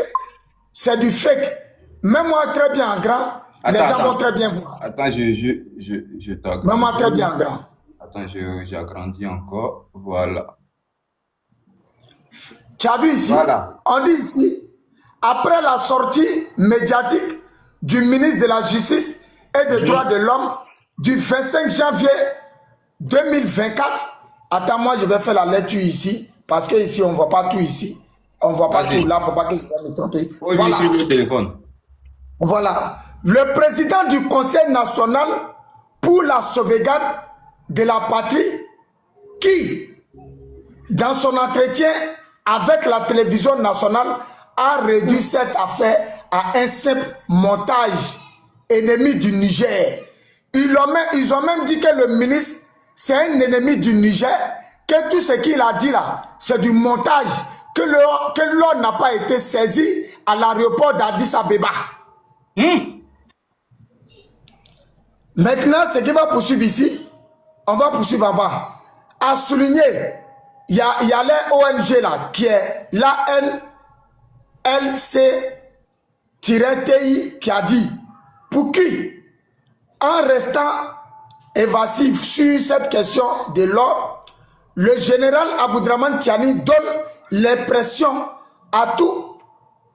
c'est du fake. Même moi très bien en grand, les gens vont très bien voir. Attends, je t'agrandis. Même moi très bien en grand. Attends, j'agrandis encore. Voilà. Tu as vu ici? Voilà. On dit ici, après la sortie médiatique du ministre de la Justice et des Droits de l'Homme du 25 janvier 2024, attends, moi je vais faire la lecture ici, parce que ici on ne voit pas tout ici. On ne voit pas tout là, il ne faut pas que je me trompe. Voilà. Sur le téléphone. Voilà. Le président du Conseil national pour la sauvegarde de la patrie qui, dans son entretien avec la télévision nationale, a réduit cette affaire à un simple montage ennemi du Niger. Ils ont même dit que le ministre, c'est un ennemi du Niger, que tout ce qu'il a dit là, c'est du montage, que l'or n'a pas été saisi à l'aéroport d'Addis Abeba. Maintenant, ce qui va poursuivre ici, on va poursuivre en bas. À souligner, il y a les ONG là, qui est l'ANLC-TI, qui a dit, pour qui, en restant évasif sur cette question de l'or, le général Aboudraman Tchani donne l'impression à tout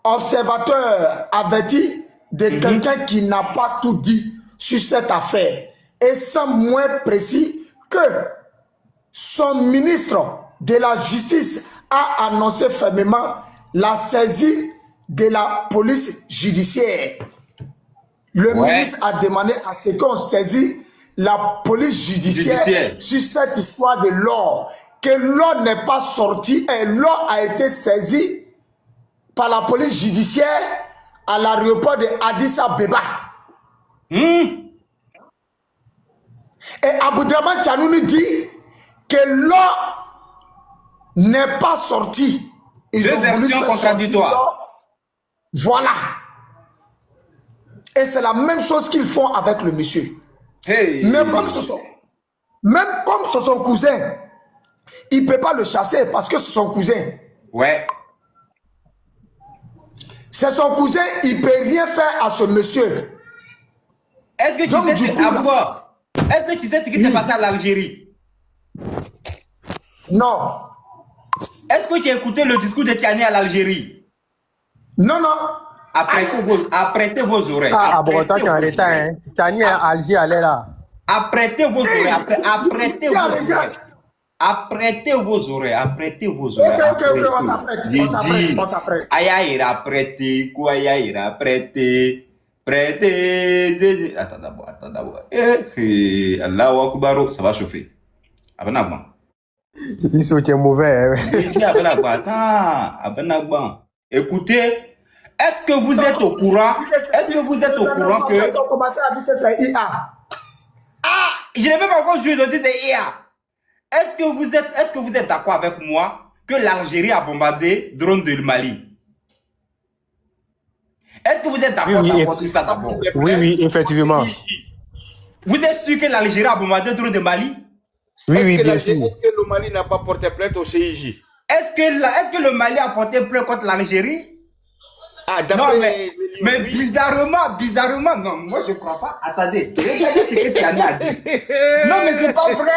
observateur averti de quelqu'un qui n'a pas tout dit sur cette affaire et sans moins précis que son ministre de la Justice a annoncé fermement la saisie de la police judiciaire. Le ministre a demandé à ce qu'on saisit la police judiciaire sur cette histoire de l'or. Que l'or n'est pas sorti et l'or a été saisi par la police judiciaire à l'aéroport de Addis Abeba. Et Aboudraman Tchani nous dit que l'or n'est pas sorti. Ils ont voulu faire contradictoire. Voilà. Et c'est la même chose qu'ils font avec le monsieur. Mais même comme c'est son cousin, il ne peut pas le chasser parce que c'est son cousin. Ouais. C'est son cousin, il ne peut rien faire à ce monsieur. Est-ce que tu sais ce qui s'est passé à l'Algérie? Non. Est-ce que tu as écouté le discours de Tiani à l'Algérie? Non, non. Apprêtez vos oreilles. Ah, bon, toi, tu es en retard. Hein. Tiani à Alger, allez là. Apprêtez vos oreilles. Apprêtez vos oreilles. Apprêtez vos oreilles. Apprêtez vos oreilles. Ok, on s'apprête. Aïe, apprêtez. Quoi, aïe, apprêtez. Prêtez. Attends d'abord. Allahu Akbar, ça va chauffer. Abenagban. Ils sont mauvais. Attends. Écoutez, est-ce que vous êtes au courant? Que... On commence à dire que c'est IA. Ah, je n'ai même pas encore joué, je dis c'est IA. Est-ce que vous êtes d'accord avec moi que l'Algérie a bombardé drone de Mali? Est-ce que vous êtes d'accord sur ça d'abord? Oui, effectivement. Vous êtes sûr que l'Algérie a bombardé drone de Mali? Oui, bien sûr. Est-ce que le Mali n'a pas porté plainte au CIJ? Est-ce que le Mali a porté plainte contre l'Algérie? Ah, non, mais bizarrement, non, moi je ne crois pas. Attendez, regardez ce que Tiani a dit. Non, mais c'est pas vrai.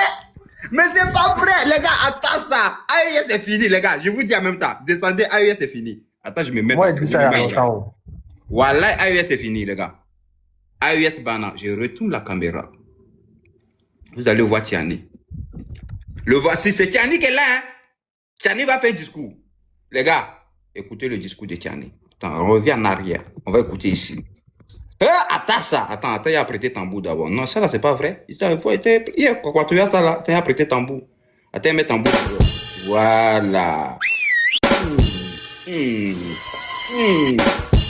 Les gars, attends ça. AES c'est fini, les gars. Je vous dis en même temps. Descendez, AES c'est fini. Attends, je me mets. Moi, je dis ça il y a longtemps. Voilà, AES c'est fini, les gars. AES Bana, je retourne la caméra. Vous allez voir Tiani. Si c'est Tiani qui est là, hein. Tiani va faire un discours. Les gars, écoutez le discours de Tiani. Attends, on revient en arrière. On va écouter ici. Attends ça. Attends, il a prêté tambour d'abord. Non, ça là, c'est pas vrai. Il faut tu as ça là. Il a prêté tambour. Attends, mets tambour. Voilà.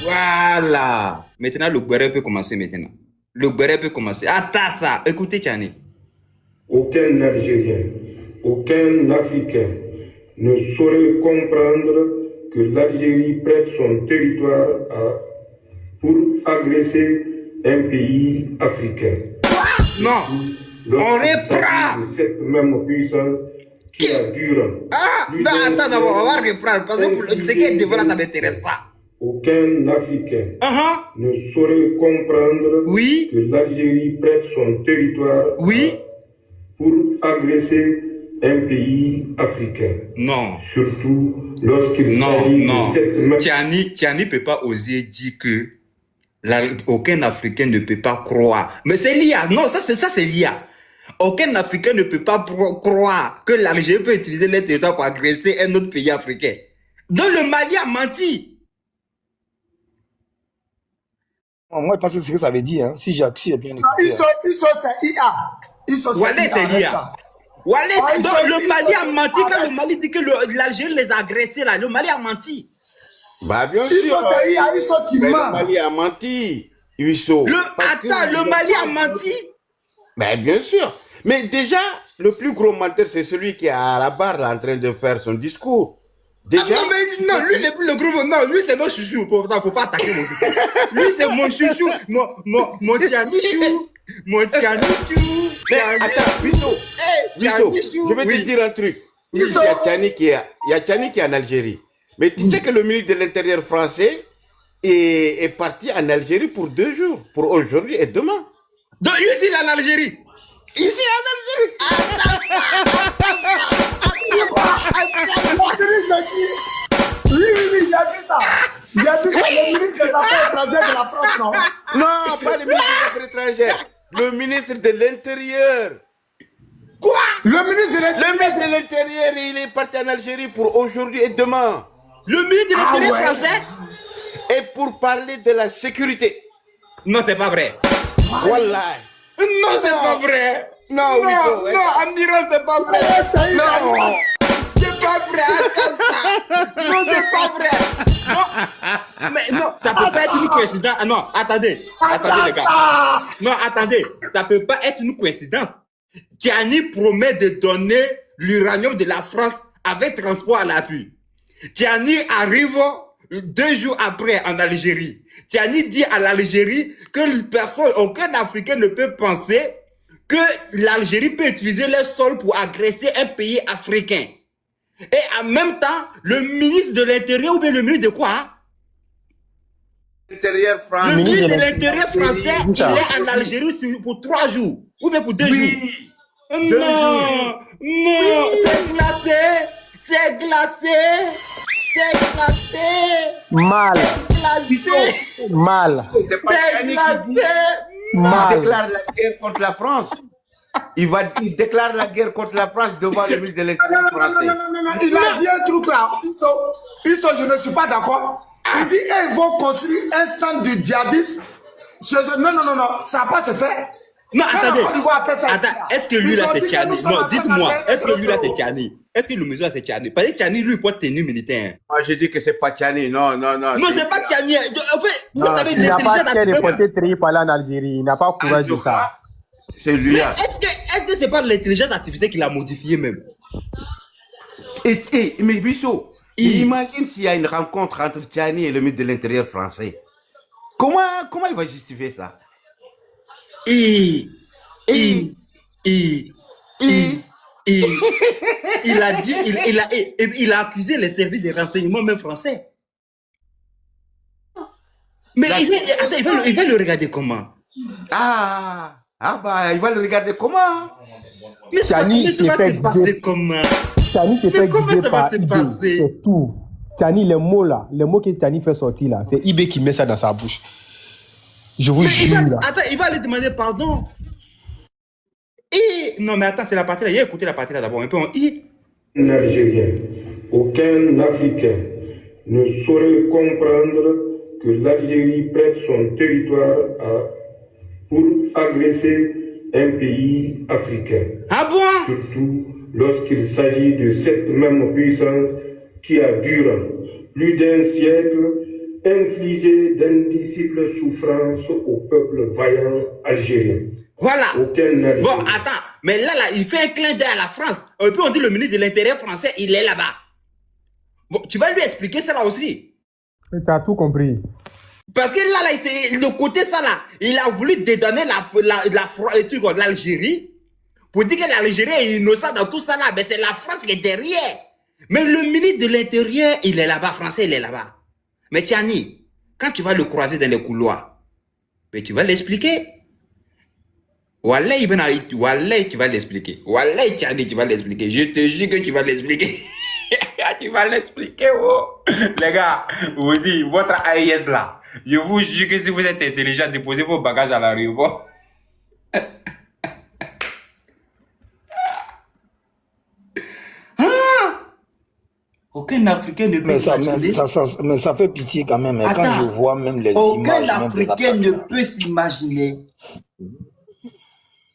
Voilà. Maintenant, le guerre peut commencer maintenant. Attends ça. Écoutez, Tiani. Aucun Algérien, aucun Africain ne saurait comprendre que l'Algérie prête son territoire pour agresser un pays africain. Non, on reprend. Cette même puissance qui a durant. Attends d'abord, on va reprendre parce que ce qui est devant là, ça ne m'intéresse pas. Aucun Africain ne saurait comprendre que l'Algérie prête son territoire pour agresser un pays africain. Non. Surtout lorsqu'il s'agit de cette même... Tiani ne peut pas oser dire que aucun Africain ne peut pas croire. Mais c'est l'IA. Non, ça c'est l'IA. Aucun Africain ne peut pas croire que l'Algérie peut utiliser les territoires pour agresser un autre pays africain. Donc le Mali a menti. Moi, je pense que c'est ce que ça veut dire. Hein. Si j'ai bien écouté. Ils sont c'est IA. Wallet, c'est l'IA. Wallet, donc le Mali a menti quand le Mali dit que l'Algérie les a agressés là. Le Mali a menti. Bah bien sûr. Ils sont timants. Le Mali a menti. Le Mali a menti. Ben bien sûr. Mais déjà, le plus gros menteur, c'est celui qui est à la barre là, en train de faire son discours. Déjà, lui n'est plus le gros. Non, lui c'est mon chouchou. Faut pas attaquer mon chouchou. Lui c'est mon chouchou. Mon Tianichou. Mon Tianichou. Attends, Wisso, je vais te dire un truc. Il y a Tiani qui est en Algérie. Mais tu sais que le ministre de l'Intérieur français est parti en Algérie pour 2 jours. Pour aujourd'hui et demain. Donc ici il est en Algérie. Oui, il a vu ça. Il a vu ça, le ministre des Affaires étrangères de la France, non? Non, pas le ministre des Affaires étrangères. Le ministre de l'Intérieur. Quoi? Le ministre de l'Intérieur, il est parti en Algérie pour aujourd'hui et demain. Le ministre de l'Intérieur français? Et pour parler de la sécurité. Non, c'est pas vrai. Voilà. Non, c'est pas vrai. Non, Amdiran, c'est pas vrai. Non, c'est pas vrai. Attends ça. Non, c'est pas vrai. Non, mais non, ça peut pas être une coïncidence. Ah non, attendez les gars. Non, attendez, ça peut pas être une coïncidence. Tiani promet de donner l'uranium de la France avec transport à l'appui. Tiani arrive 2 jours après en Algérie. Tiani dit à l'Algérie que aucun Africain ne peut penser que l'Algérie peut utiliser leur sol pour agresser un pays africain. Et en même temps, le ministre de l'Intérieur, ou bien le ministre de quoi? Le ministre de l'Intérieur français, il est en Algérie pour 3 jours, ou bien pour 2 jours. Non, non, c'est glacé, c'est glacé, c'est glacé. Mal. Glacé. Mal. C'est pas Tchani qui dit Mal. il déclare la guerre contre la France. Il déclare la guerre contre la France devant le ministre de l'Intérieur français. Non, il a dit un truc là. Je ne suis pas d'accord. Il dit ils vont construire un centre de djihadisme chez eux. Non, ça va pas se faire. Non, attendez, est-ce que lui là c'est Tchani? Non, dites-moi, est-ce que lui là c'est Tchani? Est-ce que le monsieur là c'est Tchani? Parce que Tchani lui porte tenue militaire. Moi je dis que c'est pas Tchani, non. Non, c'est pas Tchani. En fait, vous savez, il n'a pas de porter trier par là en Algérie, il n'a pas courage de ça. C'est lui là. Est-ce que c'est pas l'intelligence artificielle qui l'a modifié même? Mais Bissot, imagine s'il y a une rencontre entre Tchani et le ministre de l'Intérieur français. Comment il va justifier ça? Il a dit, il a accusé les services de renseignement même français. Mais il va le regarder comment? Il va le regarder comment? Tchani se fait passer comment? Tchani se fait guider par IB, c'est tout. Tchani, les mots que Tchani fait sortir là, c'est IB qui met ça dans sa bouche. Je vous jure. Attends, il va lui demander pardon. Non, mais attends, c'est la partie là. Il a écouté la partie là d'abord. Un peu en I. Un Algérien, aucun Africain ne saurait comprendre que l'Algérie prête son territoire pour agresser un pays africain. Ah bon? Surtout lorsqu'il s'agit de cette même puissance qui a durant plus d'un siècle infligé d'indicibles souffrances au peuple vaillant algérien. Voilà. Bon, attends. Mais là, il fait un clin d'œil à la France. Et puis on dit le ministre de l'Intérieur français, il est là-bas. Bon, tu vas lui expliquer ça là aussi. Tu as tout compris. Parce que là, c'est le côté ça là. Il a voulu dédonner l'Algérie pour dire que l'Algérie est innocente dans tout ça là. Mais c'est la France qui est derrière. Mais le ministre de l'Intérieur, il est là-bas. Français, il est là-bas. Mais Tchani, quand tu vas le croiser dans les couloirs, mais tu vas l'expliquer. Wallah, tu vas l'expliquer. Wallah, Tchani, tu vas l'expliquer. Je te jure que tu vas l'expliquer. Tu vas l'expliquer, oh. Les gars, vous dites, votre AIS là, je vous jure que si vous êtes intelligent, déposez vos bagages à la rue, bon. Aucun Africain ne peut s'imaginer. Mais ça fait pitié quand même. Attends, quand je vois même les images. Aucun Africain ne peut s'imaginer.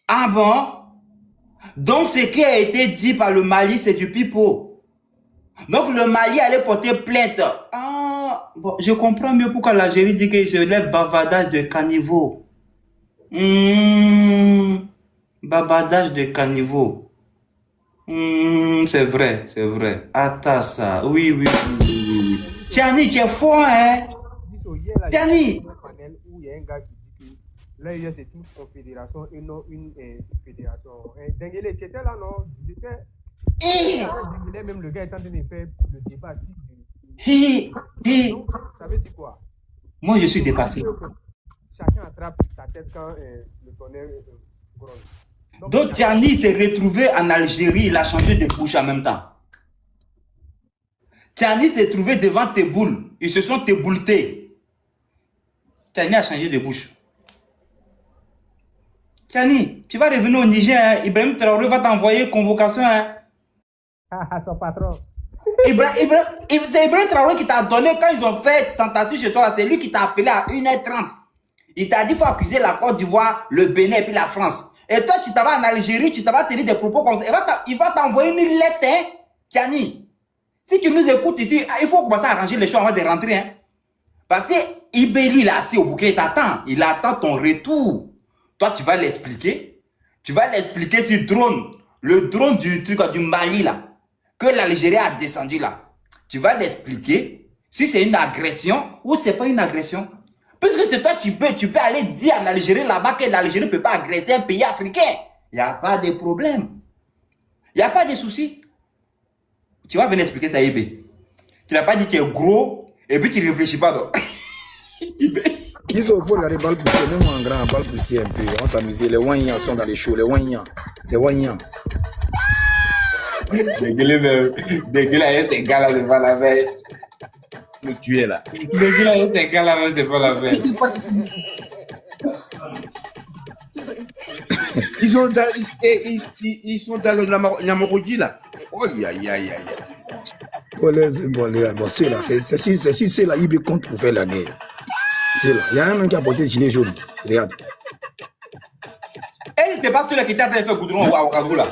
Ah bon? Donc ce qui a été dit par le Mali, c'est du pipeau. Donc le Mali allait porter plainte. Ah, bon, je comprends mieux pourquoi l'Algérie dit que c'est le bavardage de caniveau. Bavardage de caniveau. C'est vrai, c'est vrai. Attends ça. Oui. Tchani, tu es fort, hein? Tchani. Il y a un gars qui dit que l'AIS c'est une confédération et non une fédération. Denguele, tu étais là, non? Même le gars est en train de faire le débat si. Ça veut dire quoi? Moi, je suis dépassé. Chacun attrape sa tête quand le tonnerre gronde. Donc Tchani s'est retrouvé en Algérie, il a changé de bouche en même temps. Tchani s'est trouvé devant tes boules, ils se sont téboultés. Tchani a changé de bouche. Tchani, tu vas revenir au Niger, hein? Ibrahim Traoré va t'envoyer convocation. Hein? Son patron. C'est Ibrahim Traoré qui t'a donné, quand ils ont fait tentative chez toi, c'est lui qui t'a appelé à 1h30. Il t'a dit qu'il faut accuser la Côte d'Ivoire, le Bénin et puis la France. Et toi, tu t'en vas en Algérie, tu t'en vas tenir des propos comme ça. Il va t'envoyer une lettre, hein, Tchani. Si tu nous écoutes ici, il faut commencer à arranger les choses avant de rentrer. Hein. Parce que Ibeli, il est assis au bouquet, il t'attend. Il attend ton retour. Toi, tu vas l'expliquer. Tu vas l'expliquer sur drone. Le drone du Mali, là. Que l'Algérie a descendu, là. Tu vas l'expliquer si c'est une agression ou c'est pas une agression. Puisque c'est toi, tu peux aller dire en Algérie là-bas que l'Algérie ne peut pas agresser un pays africain. il n'y a pas de problème. Il n'y a pas de souci. Tu vas venir expliquer ça à Ibé. Tu n'as pas dit qu'il est gros et puis tu ne réfléchis pas. Donc. Ils faut regarder balle poussée, même en grand, balle poussée un peu. On va s'amuser. Les Wanyans sont dans les shows, les Wanyans. Les Wanyans. Dégueulasse, ces gars-là, c'est pas la veille. Me tuer là. Dégueulasse, ces gars-là, c'est pas la veille. Ils sont dans le Namorodi là. Oh, aïe, aïe, aïe. Bon, c'est là, c'est là, il compte pour faire la guerre. C'est là. Il y a un mec qui a porté gilet jaune. Regarde. Et c'est pas celui-là qui t'a fait goudron au Ouagadougou là.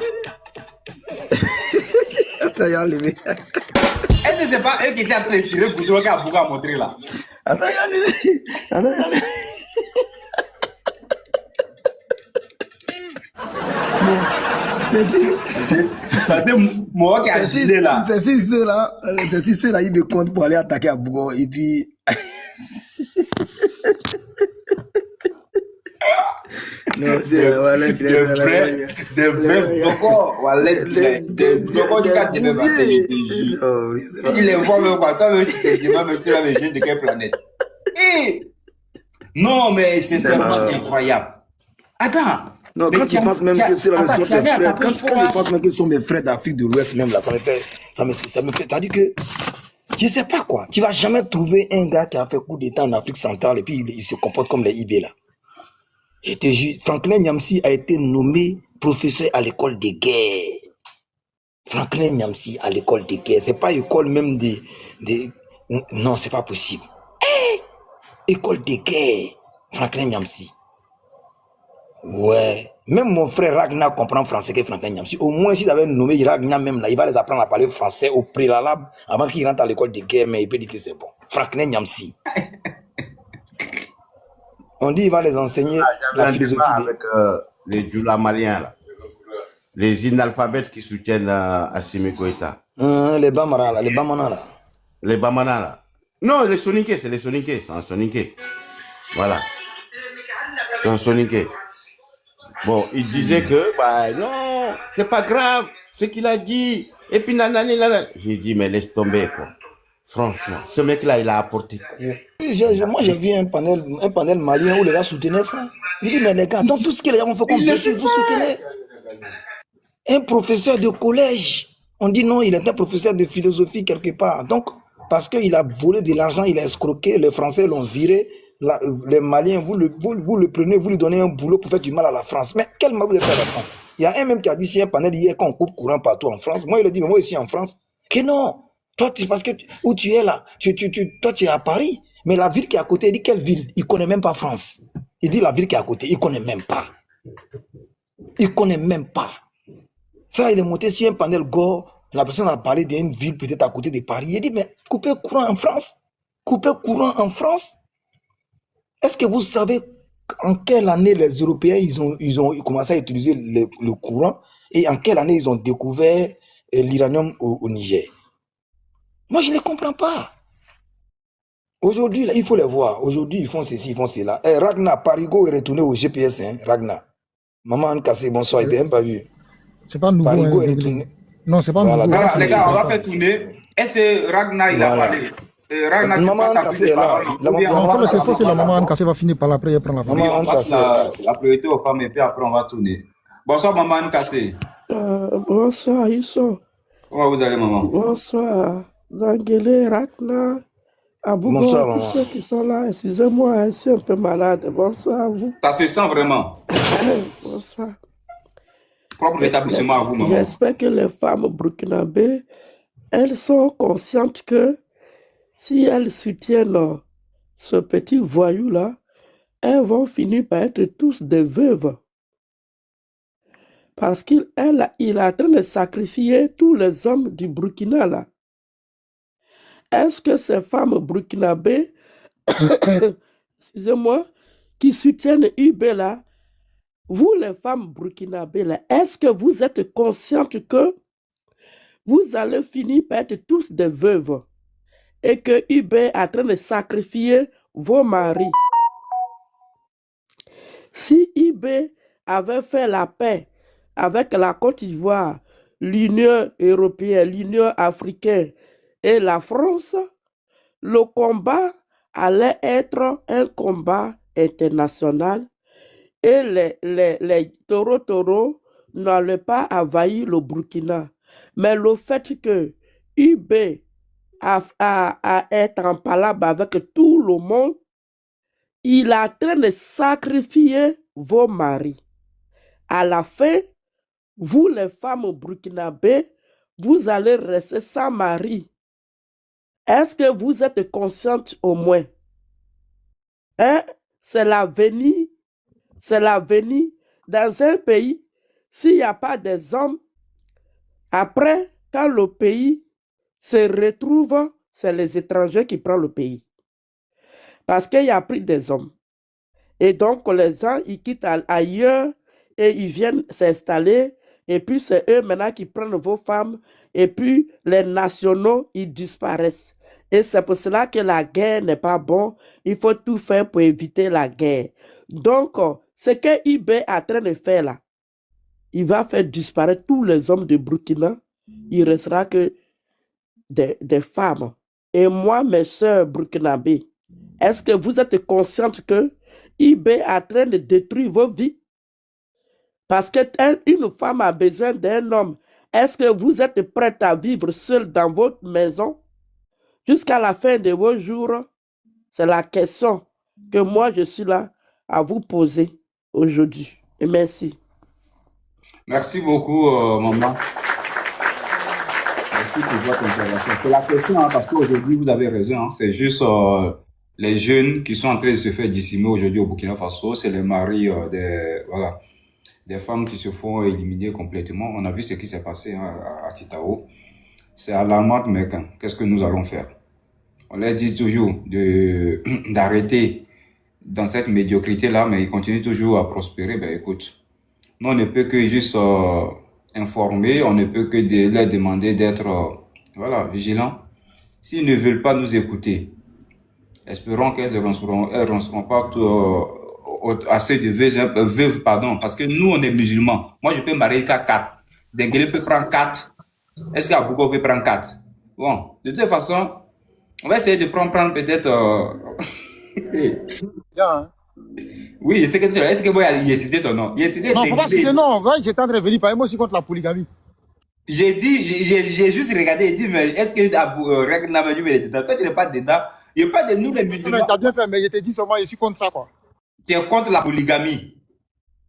Attends, il a levé. Est-ce que c'est pas elle qui était en train de tirer le goudron qu'à Bouga a montré là? Attends, il a levé. Attends, il a levé. C'est là, il me compte pour aller attaquer à Bougon et puis. Non, c'est voilà, des vrais Zoko, des Zoko qui a même il est voir le quoi, toi, tu te demandes monsieur là, mais de quelle planète? Non, mais c'est vraiment incroyable. Attends. Non, quand tu penses même que c'est la version tes frères, quand tu penses même que ce sont mes frères d'Afrique de l'Ouest même là, ça me fait, c'est-à-dire que, je sais pas quoi, tu vas jamais trouver un gars qui a fait coup d'état en Afrique centrale et puis il se comporte comme les IB là. Je te jure, Franklin Nyamsi a été nommé professeur à l'école de guerre. Franklin Nyamsi à l'école de guerre, c'est pas école même non, c'est pas possible. École de guerre, Franklin Nyamsi. Ouais, même mon frère Ragnar comprend français que Franklin Nyamsi. Au moins, s'il avait nommé Ragnar même là, il va les apprendre à parler français au préalable avant qu'il rentre à l'école de guerre, mais il peut dire que c'est bon. Franklin Nyamsi. On dit qu'il va les enseigner la philosophie avec les Djoula maliens là. Les inalphabètes qui soutiennent Assimi Goïta. Les Bamara là, les Bamana là. Les Bamana là. Non, les Soninké, c'est les Soninké, c'est un Soninké. Voilà. C'est un Soninké. Bon, il disait que, bah non, c'est pas grave, ce qu'il a dit. Et puis, nanani. J'ai dit, mais laisse tomber, quoi. Franchement, ce mec-là, il a apporté quoi? Moi, j'ai vu un panel malien où les gars soutenaient ça. Il dit, mais les gars, dans tout ce que les gars ont fait comme vous soutenez. Un professeur de collège. On dit non, il est un professeur de philosophie quelque part. Donc, parce qu'il a volé de l'argent, il a escroqué, les Français l'ont viré. Les Maliens, vous le prenez, vous lui donnez un boulot pour faire du mal à la France. Mais quel mal vous avez fait à la France? Il y a un même qui a dit, si un panel hier, quand on coupe courant partout en France, moi il a dit, mais moi ici en France, que non, toi, parce que où tu es là, toi tu es à Paris, mais la ville qui est à côté, il dit quelle ville? Il ne connaît même pas France. Il dit la ville qui est à côté, il ne connaît même pas. Il ne connaît même pas. Ça, il est monté sur un panel Gore, la personne a parlé d'une ville peut-être à côté de Paris. Il dit, mais coupez courant en France? Coupez courant en France? Est-ce que vous savez en quelle année les Européens ils ont commencé à utiliser le courant et en quelle année ils ont découvert l'uranium au Niger? Moi, je ne les comprends pas. Aujourd'hui, il faut les voir. Aujourd'hui, ils font ceci, ils font cela. Ragnar, Parigo est retourné au GPS. Hein, Ragnar. Maman Anne-Cassé, bonsoir, il n'était même pas vu. C'est pas nouveau. Parigo est retourné. Non, c'est pas nouveau. Les gars, on va faire tourner. Est-ce que Ragnar, il a parlé? Maman Anne-Cassé est là. C'est la maman Anne-Cassé va finir par l'après et prendre la femme. Maman Anne-Cassé. La priorité aux femmes et puis après on va tourner. Bonsoir maman Anne-Cassé. Bonsoir Youssou. Comment vous allez maman? Bonsoir. Dangele, Ragnar, Abougo, Bonsoir, tous ceux qui sont là. Excusez-moi, je suis un peu malade. Bonsoir à vous. Ça se sent vraiment. Bonsoir. Propre rétablissement à vous maman. J'espère que les femmes burkinabées, elles sont conscientes que si elles soutiennent ce petit voyou-là, elles vont finir par être tous des veuves. Parce qu'il est en train de sacrifier tous les hommes du Burkina là. Est-ce que ces femmes burkinabées, excusez-moi, qui soutiennent UB là, vous les femmes burkinabées là, est-ce que vous êtes conscientes que vous allez finir par être tous des veuves et que UB est en train de sacrifier vos maris? Si UB avait fait la paix avec la Côte d'Ivoire, l'Union européenne, l'Union africaine et la France, le combat allait être un combat international et les taureaux n'allaient pas envahir le Burkina. Mais le fait que UB a être en palabre avec tout le monde, il est en train de sacrifier vos maris. À la fin, vous les femmes burkinabées, vous allez rester sans mari. Est-ce que vous êtes consciente au moins? Hein? C'est l'avenir. C'est l'avenir. Dans un pays, s'il n'y a pas des hommes, après, quand le pays se retrouve, c'est les étrangers qui prennent le pays. Parce qu'il y a plus des hommes. Et donc, les gens, ils quittent ailleurs et ils viennent s'installer. Et puis, c'est eux maintenant qui prennent vos femmes. Et puis, les nationaux, ils disparaissent. Et c'est pour cela que la guerre n'est pas bon. Il faut tout faire pour éviter la guerre. Donc, ce que IB est en train de faire là, il va faire disparaître tous les hommes de Burkina. Il ne restera que des femmes. Et moi, mes soeurs burkinabées, est-ce que vous êtes conscientes que IB est en train de détruire vos vies? Parce qu'une femme a besoin d'un homme. Est-ce que vous êtes prête à vivre seule dans votre maison jusqu'à la fin de vos jours? C'est la question que moi, je suis là à vous poser aujourd'hui. Et merci. Merci beaucoup, maman. Merci pour votre intervention. C'est la question, hein, parce qu'aujourd'hui, vous avez raison. Hein, c'est juste les jeunes qui sont en train de se faire décimer aujourd'hui au Burkina Faso. C'est les maris des femmes qui se font éliminer complètement. On a vu ce qui s'est passé hein, à Titao. C'est alarmant, mec. Hein. Qu'est-ce que nous allons faire? On leur dit toujours d'arrêter dans cette médiocrité-là, mais ils continuent toujours à prospérer. Ben écoute, nous, on ne peut que juste informer, on ne peut que leur demander d'être vigilants. S'ils ne veulent pas nous écouter, espérons qu'elles ne renceront pas assez de veuves, parce que nous, on est musulmans. Moi, je peux marier qu'à 4. Denguele peut prendre 4. Est-ce qu'Abougo peut prendre 4? Bon, de toute façon, on va essayer de prendre peut-être... Oui, je sais que tu est-ce que moi, il a cité ton nom? Non, faut pas citer non. J'étais en train de venir parler, moi aussi contre la polygamie. J'ai juste regardé et dit, mais est-ce que Reg Namajou est dedans? Toi, tu n'es pas dedans. Il n'y a pas de nous, les musulmans. Tu as bien fait, mais je t'ai dit seulement, je suis contre ça, quoi. Tu es contre la polygamie?